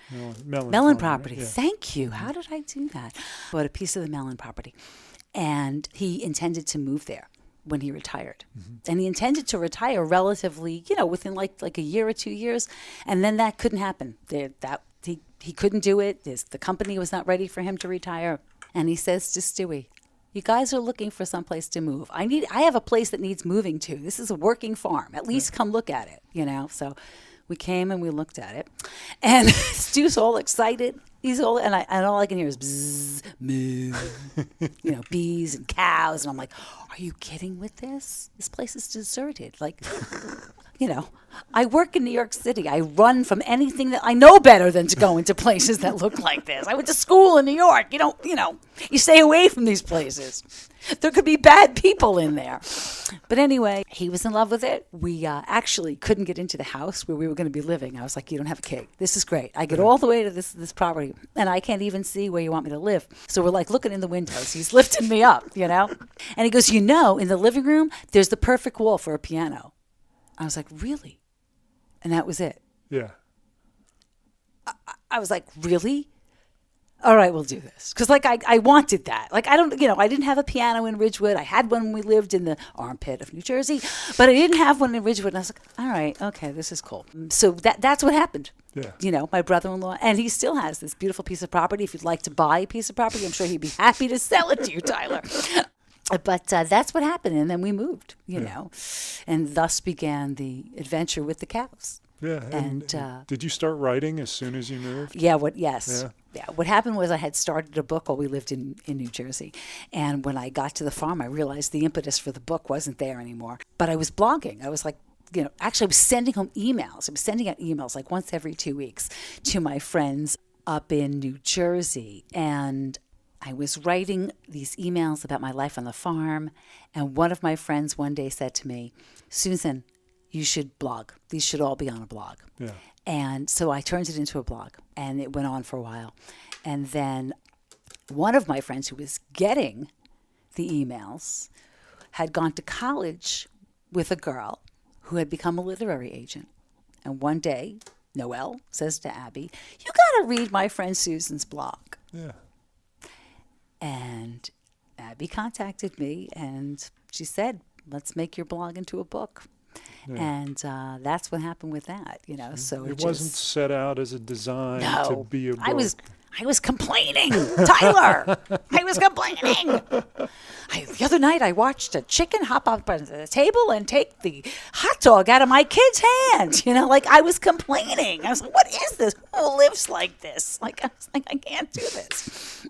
Melon property. Right? Yeah. Thank you. How did I do that? Bought a piece of the Melon property. And he intended to move there when he retired. Mm-hmm. And he intended to retire relatively, within like a year or 2 years. And then that couldn't happen. He couldn't do it. The company was not ready for him to retire. And he says to Stewie, you guys are looking for some place to move. I have a place that needs moving to. This is a working farm. At least come look at it, So we came and we looked at it, and Stu's all excited. He's all, and all I can hear is bzzz, moo, bees and cows, and I'm like, "Are you kidding with this? This place is deserted." Like, I work in New York City. I run from anything that I know better than to go into places that look like this. I went to school in New York. You stay away from these places. There could be bad people in there. But anyway, he was in love with it. We actually couldn't get into the house where we were going to be living. I was like, you don't have a key. This is great. I get all the way to this property, and I can't even see where you want me to live. So we're like looking in the windows. He's lifting me up, And he goes, in the living room, there's the perfect wall for a piano. I was like, really? And that was it. Yeah. I was like, really? All right, we'll do this. Because, I wanted that. I didn't have a piano in Ridgewood. I had one when we lived in the armpit of New Jersey, but I didn't have one in Ridgewood. And I was like, all right, okay, this is cool. So that's what happened. Yeah. My brother-in-law, and he still has this beautiful piece of property. If you'd like to buy a piece of property, I'm sure he'd be happy to sell it to you, Tyler. But that's what happened, and then we moved, and thus began the adventure with the cows. Yeah. And did you start writing as soon as you moved? Yeah. What happened was I had started a book while we lived in New Jersey, and when I got to the farm, I realized the impetus for the book wasn't there anymore. But I was blogging. I was like, actually, I was sending home emails. I was sending out emails like once every 2 weeks to my friends up in New Jersey, and I was writing these emails about my life on the farm, and one of my friends one day said to me, "Susan, you should blog. These should all be on a blog." Yeah. And so I turned it into a blog, and it went on for a while. And then one of my friends who was getting the emails had gone to college with a girl who had become a literary agent. And one day, Noelle says to Abby, "You got to read my friend Susan's blog." Yeah. And Abby contacted me, and she said, "Let's make your blog into a book." Yeah. And that's what happened with that, So it wasn't set out as a design to be a book. I was complaining, Tyler. I was complaining. The other night I watched a chicken hop up on the table and take the hot dog out of my kid's hand. I was complaining. I was like, "What is this? Who lives like this?" I was like, "I can't do this."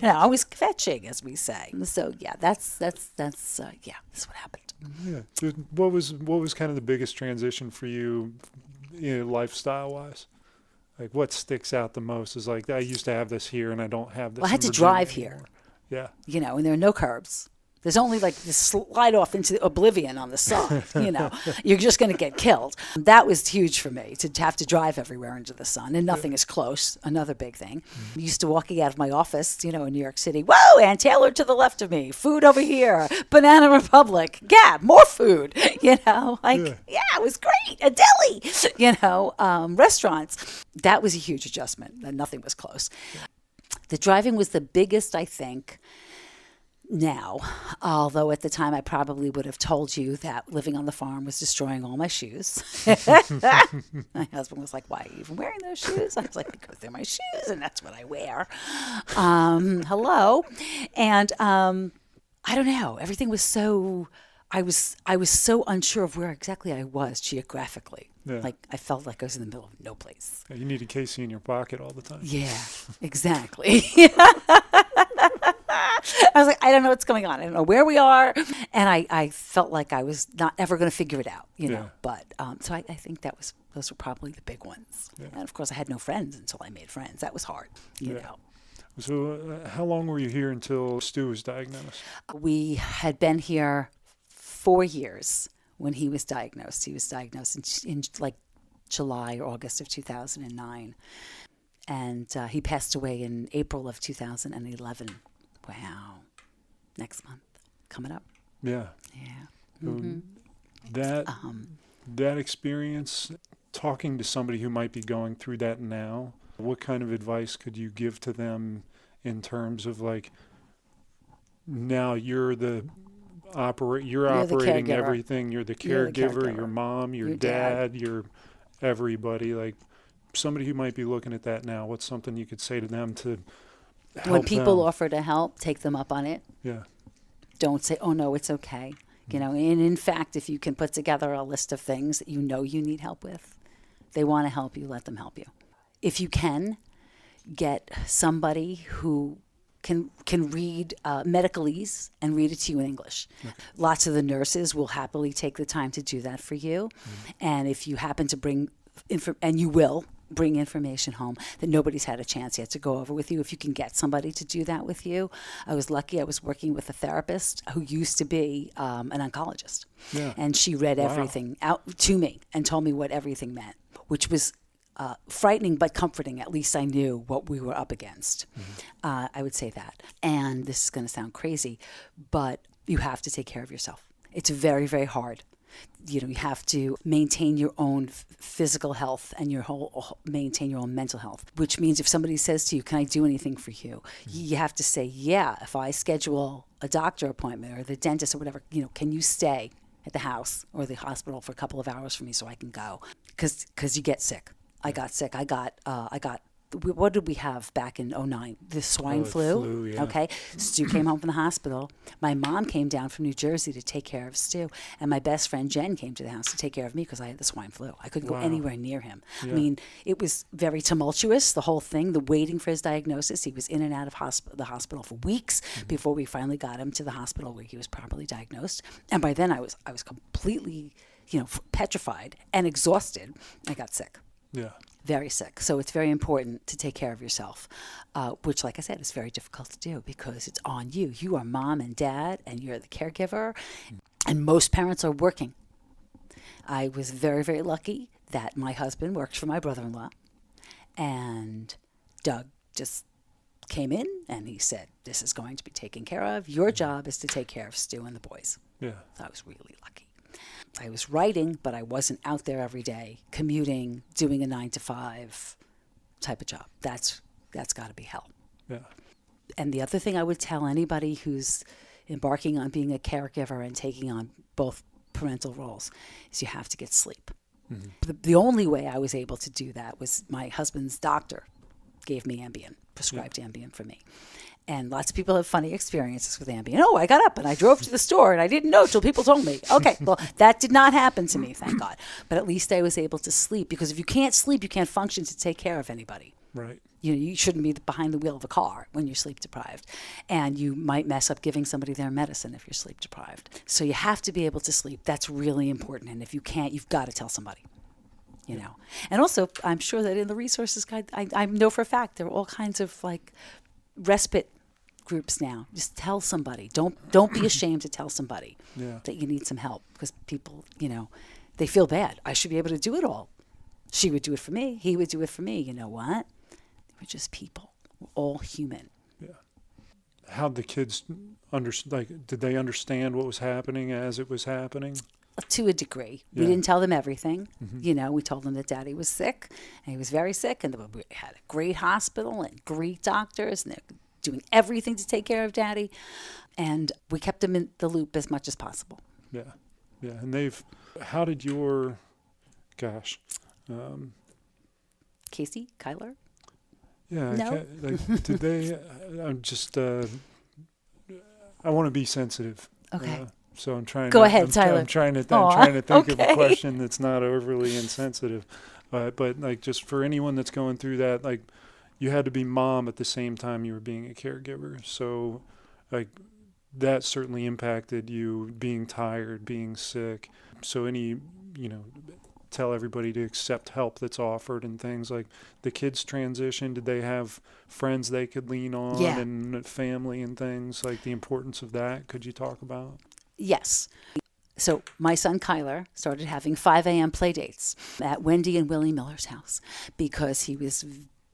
I was fetching, as we say. So that's what happened. Yeah. So what was kind of the biggest transition for you, lifestyle wise? Like, what sticks out the most is like, I used to have this here and I don't have this. Well, I had to Virginia drive anymore. here. Yeah. And there are no curbs. There's only like this slide off into oblivion on the side, You're just going to get killed. That was huge for me, to have to drive everywhere under the sun, and nothing is close, another big thing. Mm-hmm. Used to walking out of my office, in New York City, "Whoa, Ann Taylor to the left of me, food over here, Banana Republic, Gap, more food," it was great, a deli, restaurants. That was a huge adjustment, and nothing was close. Yeah. The driving was the biggest, I think, now, although at the time I probably would have told you that living on the farm was destroying all my shoes. My husband was like, "Why are you even wearing those shoes?" I was like, "Because they're my shoes and that's what I wear." Hello. And I don't know. Everything was so, I was so unsure of where exactly I was geographically. Yeah. Like, I felt like I was in the middle of no place. You needed Casey in your pocket all the time. Yeah, exactly. I was like, I don't know what's going on. I don't know where we are. And I felt like I was not ever going to figure it out, know. But so I think those were probably the big ones. Yeah. And of course, I had no friends until I made friends. That was hard, you know. So how long were you here until Stu was diagnosed? We had been here 4 years when he was diagnosed. He was diagnosed in like July or August of 2009. And he passed away in April of 2011. Wow. Next month. Coming up. Yeah. Yeah. Mm-hmm. That experience, talking to somebody who might be going through that now, what kind of advice could you give to them in terms of like, now you're operating everything. You're the caregiver, your mom, your dad, your everybody. Like, somebody who might be looking at that now, what's something you could say to them to help when people them? Offer to help, take them up on it. Yeah. Don't say, "Oh no, it's okay." And in fact, if you can put together a list of things that you need help with, they want to help you, let them help you. If you can, get somebody who can read medicalese and read it to you in English. Okay. Lots of the nurses will happily take the time to do that for you. Mm-hmm. And if you happen to bring and you will bring information home that nobody's had a chance yet to go over with you, if you can get somebody to do that with you. I was lucky. I was working with a therapist who used to be an oncologist. Yeah. And she read everything out to me and told me what everything meant, which was frightening but comforting. At least I knew what we were up against. Mm-hmm. I would say that. And this is going to sound crazy, but you have to take care of yourself. It's very, very hard. You have to maintain your own physical health and maintain your own mental health, which means if somebody says to you, "Can I do anything for you?" Mm-hmm. You have to say, "Yeah, if I schedule a doctor appointment or the dentist or whatever, can you stay at the house or the hospital for a couple of hours for me so I can go?" Because you get sick. I got sick. I got, what did we have back in 2009? The swine flu. Yeah. Okay. Stu came home from the hospital. My mom came down from New Jersey to take care of Stu. And my best friend Jen came to the house to take care of me because I had the swine flu. I couldn't go anywhere near him. Yeah. I mean, it was very tumultuous, the whole thing, the waiting for his diagnosis. He was in and out of the hospital for weeks before we finally got him to the hospital where he was properly diagnosed. And by then I was completely, petrified and exhausted. I got sick. Yeah. Very sick. So it's very important to take care of yourself, which, like I said, is very difficult to do because it's on you. You are mom and dad, and you're the caregiver, and most parents are working. I was very, very lucky that my husband works for my brother-in-law, and Doug just came in, and he said, this is going to be taken care of. Your job is to take care of Stu and the boys. Yeah. So I was really lucky. I was writing, but I wasn't out there every day, commuting, doing a 9-to-5 type of job. That's got to be hell. Yeah. And the other thing I would tell anybody who's embarking on being a caregiver and taking on both parental roles is you have to get sleep. Mm-hmm. The only way I was able to do that was my husband's doctor gave me Ambien, prescribed Ambien for me. And lots of people have funny experiences with Ambien. Oh, I got up and I drove to the store and I didn't know till people told me. Okay, well, that did not happen to me, thank God. But at least I was able to sleep because if you can't sleep, you can't function to take care of anybody. Right. You shouldn't be behind the wheel of a car when you're sleep deprived. And you might mess up giving somebody their medicine if you're sleep deprived. So you have to be able to sleep. That's really important. And if you can't, you've got to tell somebody. And also, I'm sure that in the resources guide, I know for a fact there are all kinds of respite groups now. Just tell somebody. Don't be ashamed to tell somebody that you need some help because people, they feel bad. I should be able to do it all. She would do it for me. He would do it for me. You know what? We're just people. We're all human. Yeah. How'd the kids did they understand what was happening as it was happening? To a degree. Yeah. We didn't tell them everything. Mm-hmm. We told them that Daddy was sick, and he was very sick, and we had a great hospital and great doctors, and they're doing everything to take care of Daddy. And we kept them in the loop as much as possible. Yeah. Yeah. And how did your, Casey, Kyler? Yeah. No? Did they, I'm just, I want to be sensitive. Okay. So I'm trying. Go ahead, Tyler. I'm trying to think of a Okay. question that's not overly insensitive, but just for anyone that's going through that, you had to be mom at the same time you were being a caregiver. So, that certainly impacted you being tired, being sick. So tell everybody to accept help that's offered and things like the kids transition. Did they have friends they could lean on and family and things like the importance of that? Could you talk about? Yes. So my son Kyler started having 5 a.m. play dates at Wendy and Willie Miller's house because he was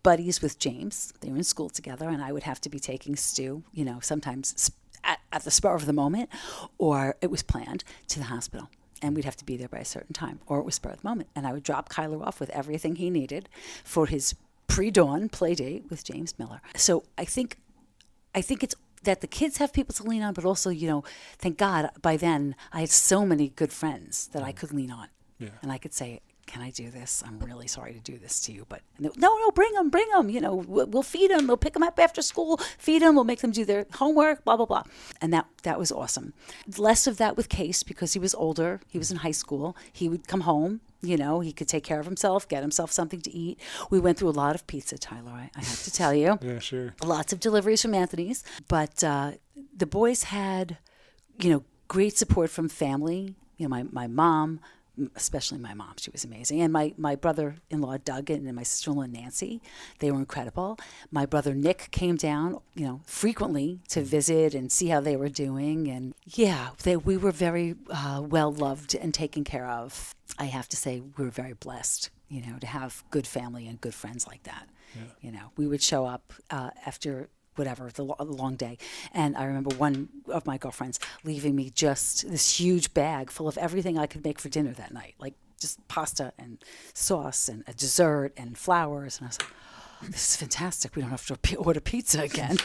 buddies with James. They were in school together, and I would have to be taking Stu, sometimes at the spur of the moment, or it was planned, to the hospital. And we'd have to be there by a certain time, or it was spur of the moment. And I would drop Kyler off with everything he needed for his pre-dawn play date with James Miller. So I think it's that the kids have people to lean on, but also, thank God, by then I had so many good friends that I could lean on. Yeah. And I could say, can I do this? I'm really sorry to do this to you. But no, bring them. We'll feed them. We'll pick them up after school, feed them. We'll make them do their homework, blah, blah, blah. And that was awesome. Less of that with Case because he was older. He was in high school. He would come home. He could take care of himself, get himself something to eat. We went through a lot of pizza, Tyler, I have to tell you. Yeah, sure. Lots of deliveries from Anthony's. But the boys had, great support from family. My mom, especially my mom, she was amazing. And my brother-in-law, Doug, and my sister-in-law, Nancy, they were incredible. My brother, Nick, came down, frequently to visit and see how they were doing. And we were very well-loved and taken care of. I have to say we were very blessed, to have good family and good friends like that. Yeah. We would show up after the long day. And I remember one of my girlfriends leaving me just this huge bag full of everything I could make for dinner that night, like just pasta and sauce and a dessert and flowers. And I was like, oh, this is fantastic. We don't have to order pizza again.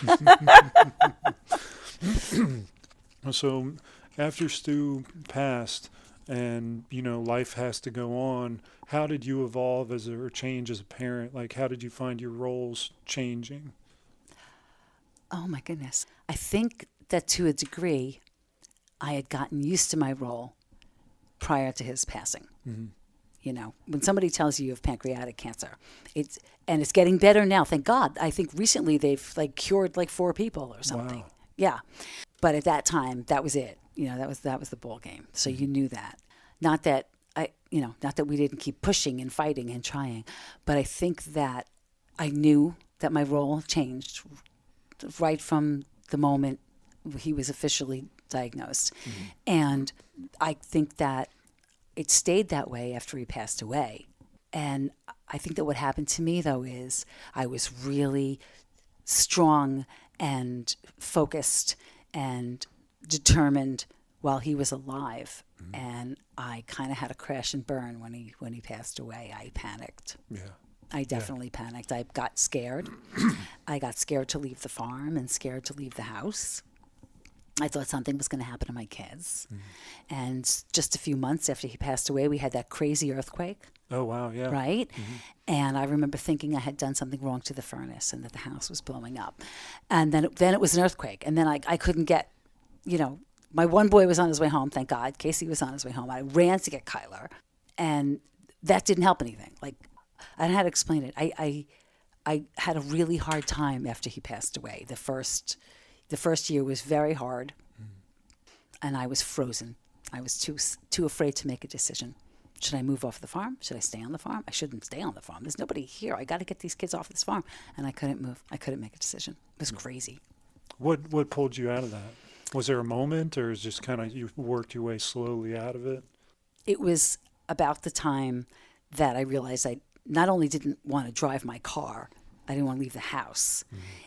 So after Stu passed, and, you know, life has to go on. How did you evolve or change as a parent? Like, how did you find your roles changing? Oh my goodness. I think that to a degree, I had gotten used to my role prior to his passing. You know, when somebody tells you have pancreatic cancer, it's getting better now. Thank God. I think recently they've like cured like 4 people or something. Wow. Yeah. But at that time, that was it. You know, that was the ball game. So you knew that. Not that we didn't keep pushing and fighting and trying, but I think that I knew that my role changed right from the moment he was officially diagnosed. And I think that it stayed that way after he passed away. And I think that what happened to me, though, is I was really strong and focused and determined while he was alive. And I kind of had a crash and burn when he passed away. I panicked. Yeah. I definitely panicked. I got scared. I got scared to leave the farm and scared to leave the house. I thought something was going to happen to my kids. And just a few months after he passed away, we had that crazy earthquake. Oh, wow, yeah. Right? And I remember thinking I had done something wrong to the furnace and that the house was blowing up. And then it was an earthquake. And then I couldn't get, you know, my one boy was on his way home, thank God. Casey was on his way home. I ran to get Kyler. And that didn't help anything. Like, I don't know how to explain it. I had a really hard time after he passed away. The first year was very hard, and I was frozen. I was too afraid to make a decision. Should I move off the farm? Should I stay on the farm? I shouldn't stay on the farm. There's nobody here. I got to get these kids off this farm. And I couldn't move. I couldn't make a decision. It was crazy. What pulled you out of that? Was there a moment, or is just kind of you worked your way slowly out of it? It was about the time that I realized I not only didn't want to drive my car, I didn't want to leave the house.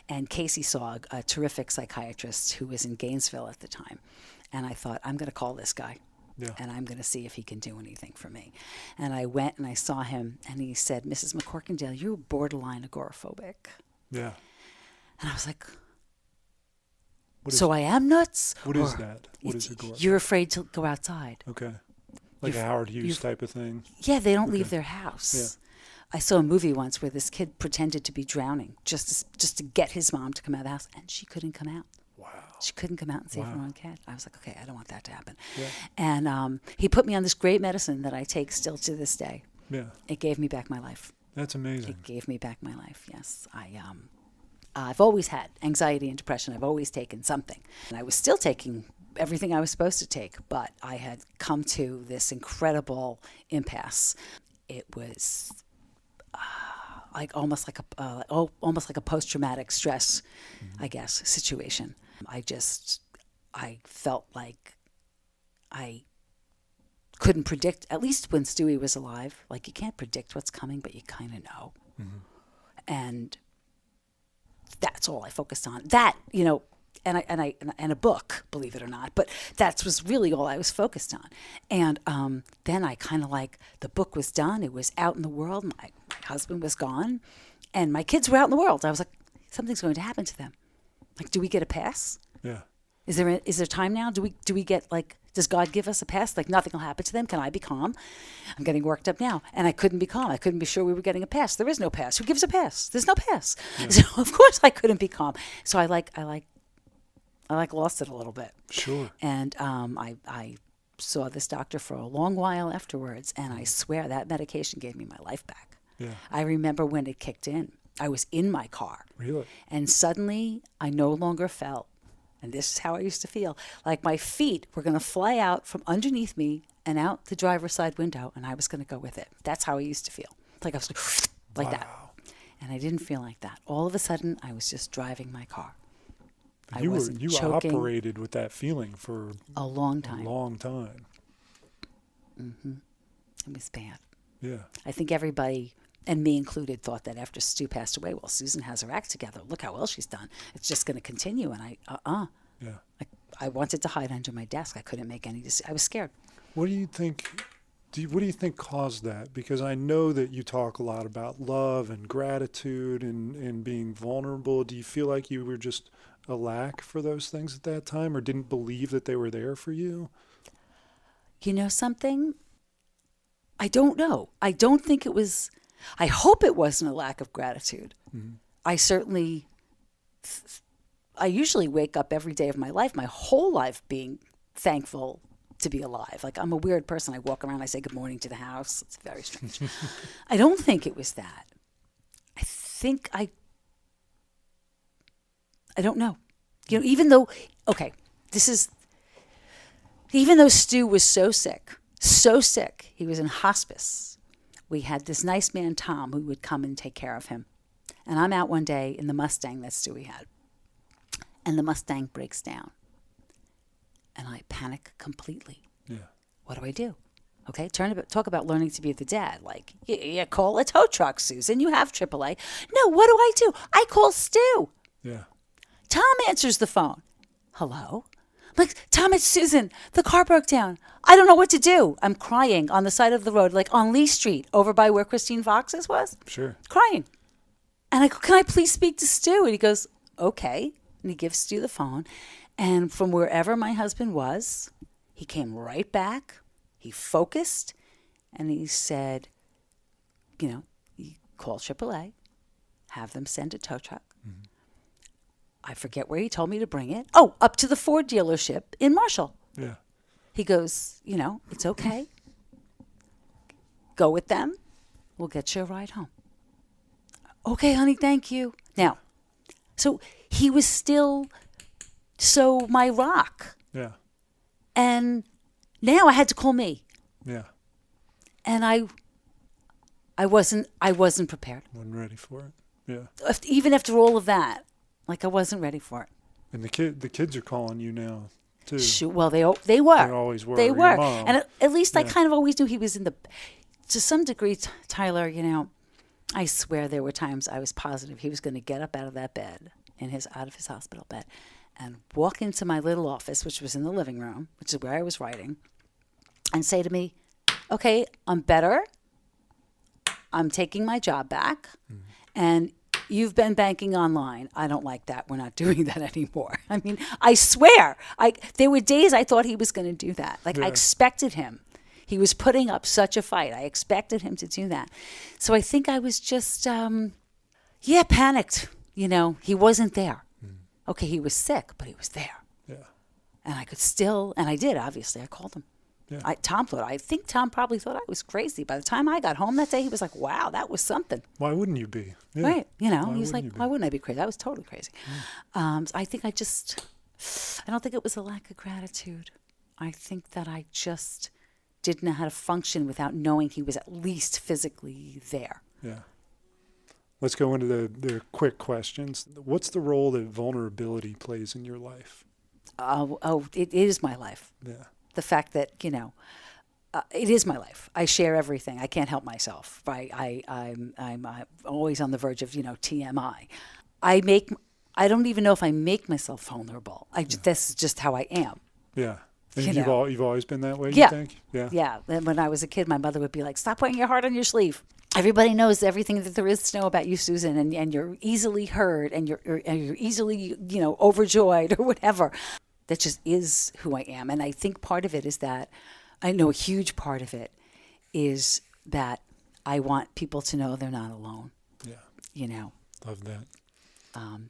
And Casey saw a terrific psychiatrist who was in Gainesville at the time. And I thought, I'm going to call this guy. Yeah. And I'm going to see if he can do anything for me. And I went and I saw him, and he said, Mrs. McCorkindale, you're borderline agoraphobic. Yeah. And I was like, What so I am nuts? What is that? What is agoraphobic? You're afraid to go outside. Okay. Like a Howard Hughes type of thing? Yeah, they don't leave their house. Yeah. I saw a movie once where this kid pretended to be drowning just to get his mom to come out of the house, and she couldn't come out. Wow. She couldn't come out and save her own kid. I was like, okay, I don't want that to happen. Yeah. And he put me on this great medicine that I take still to this day. Yeah. It gave me back my life. That's amazing. It gave me back my life, yes. I've always had anxiety and depression. I've always taken something. And I was still taking everything I was supposed to take, but I had come to this incredible impasse. It was almost like a post-traumatic stress, I guess, situation. I felt like I couldn't predict, at least when Stewie was alive, like you can't predict what's coming, but you kind of know. And that's all I focused on. That, you know, and a book, believe it or not, but that was really all I was focused on. And then I kind of like, the book was done, it was out in the world, my husband was gone, and my kids were out in the world. I was like, something's going to happen to them. Like, do we get a pass? Yeah. Is there time now? Do we get, like, does God give us a pass? Like, nothing will happen to them? Can I be calm? I'm getting worked up now. And I couldn't be calm. I couldn't be sure we were getting a pass. There is no pass. Who gives a pass? There's no pass. Yeah. So, of course, I couldn't be calm. So I lost it a little bit. Sure. And I saw this doctor for a long while afterwards, and I swear that medication gave me my life back. Yeah. I remember when it kicked in. I was in my car. Really? And suddenly I no longer felt, and this is how I used to feel, like my feet were going to fly out from underneath me and out the driver's side window, and I was going to go with it. That's how I used to feel. Like I was like that. And I didn't feel like that. All of a sudden, I was just driving my car. You operated with that feeling for a long time. It was bad. Yeah. I think everybody, and me included, thought that after Stu passed away, well, Susan has her act together. Look how well she's done. It's just going to continue. And Yeah. I wanted to hide under my desk. I couldn't make any decisions. I was scared. What do you think? What do you think caused that? Because I know that you talk a lot about love and gratitude and being vulnerable. Do you feel like you were just a lack for those things at that time, or didn't believe that they were there for you? You know something? I don't know. I don't think it was, I hope it wasn't a lack of gratitude. Mm-hmm. I usually wake up every day of my life, my whole life, being thankful to be alive. Like, I'm a weird person. I walk around, I say good morning to the house. It's very strange. I don't think it was that. I think I don't know. You know, even though Stu was so sick, he was in hospice. We had this nice man, Tom, who would come and take care of him. And I'm out one day in the Mustang that Stewie had. And the Mustang breaks down. And I panic completely. Yeah. What do I do? Okay, talk about learning to be the dad. Like, you call a tow truck, Susan. You have AAA. No, what do? I call Stu. Yeah. Tom answers the phone. Hello? I'm like, Tom, it's Susan. The car broke down. I don't know what to do. I'm crying on the side of the road, like on Lee Street, over by where Christine Fox's was. Sure. Crying. And I go, can I please speak to Stu? And he goes, okay. And he gives Stu the phone. And from wherever my husband was, he came right back. He focused. And he said, you call AAA, have them send a tow truck. Mm-hmm. I forget where he told me to bring it. Oh, up to the Ford dealership in Marshall. Yeah. He goes, it's okay. Go with them. We'll get you a ride home. Okay, honey, thank you. Now, so he was still my rock. Yeah. And now I had to call me. Yeah. And I wasn't prepared. Wasn't ready for it. Yeah. Even after all of that, like, I wasn't ready for it. And the kids are calling you now too. Sure. Well, they were. They always were. They Your were. mom. And at least I kind of always knew he was to some degree, Tyler, I swear there were times I was positive he was going to get up out of that bed, out of his hospital bed, and walk into my little office, which was in the living room, which is where I was writing, and say to me, okay, I'm better. I'm taking my job back. Mm-hmm. And you've been banking online. I don't like that. We're not doing that anymore. I mean, I swear, there were days I thought he was going to do that. Like, I expected him. He was putting up such a fight. I expected him to do that. So I think I was just, panicked. He wasn't there. Mm. Okay, he was sick, but he was there. Yeah. And I could still, and I did, obviously. I called him. Yeah. I think Tom probably thought I was crazy. By the time I got home that day, he was like, wow, that was something. Why wouldn't you be? Yeah. Right. He was like, why wouldn't I be crazy? I was totally crazy. So I think I don't think it was a lack of gratitude. I think that I just didn't know how to function without knowing he was at least physically there. Yeah. Let's go into the quick questions. What's the role that vulnerability plays in your life? It is my life. Yeah. The fact that, it is my life. I share everything. I can't help myself. I'm always on the verge of, TMI. I don't even know if I make myself vulnerable. This is just how I am. Yeah. And you've always been that way, yeah. You think? Yeah. Yeah. And when I was a kid, my mother would be like, stop wearing your heart on your sleeve. Everybody knows everything that there is to know about you, Susan, and you're easily hurt and you're easily, overjoyed or whatever. That just is who I am. And I think part of it is that, I know a huge part of it is that I want people to know they're not alone. Yeah. Love that.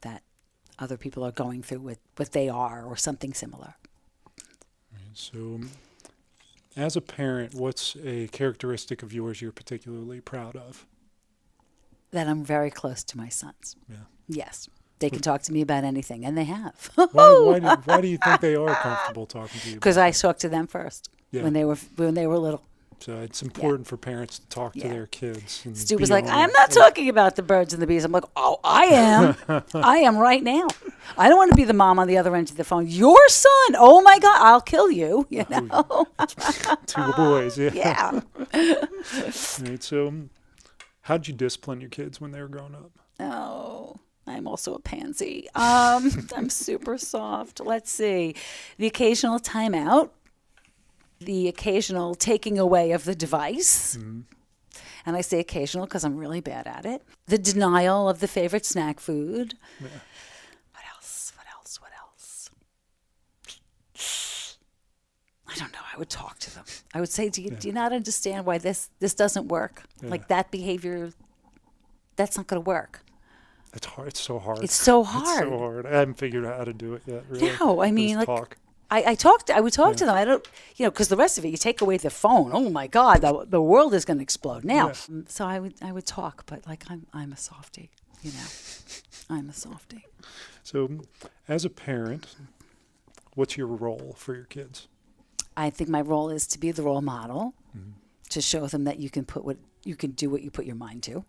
That other people are going through what they are or something similar. So, as a parent, what's a characteristic of yours you're particularly proud of? That I'm very close to my sons. Yeah. Yes. They can talk to me about anything, and they have. Why do you think they are comfortable talking to you? Because I talked to them first when they were little. So it's important for parents to talk to their kids. And Stu was like, I'm not talking about the birds and the bees. I'm like, oh, I am. I am right now. I don't want to be the mom on the other end of the phone. Your son, oh my God, I'll kill you. Two boys, yeah. Yeah. Right, so how'd you discipline your kids when they were growing up? Oh, I'm also a pansy. I'm super soft. Let's see. The occasional timeout. The occasional taking away of the device. Mm-hmm. And I say occasional because I'm really bad at it. The denial of the favorite snack food. Yeah. What else? I don't know. would talk to them. I would say, do you not understand why this doesn't work? Like that behavior, that's not going to work. It's hard. It's so hard. It's so hard. It's so hard. I haven't figured out how to do it yet. Really. No, I mean, Just like, talk. I would talk to them. I don't, because the rest of it, you take away the phone. Oh my God, the world is going to explode now. Yeah. So I would talk, but like I'm a softie, I'm a softie. So, as a parent, what's your role for your kids? I think my role is to be the role model, to show them that you can do what you put your mind to.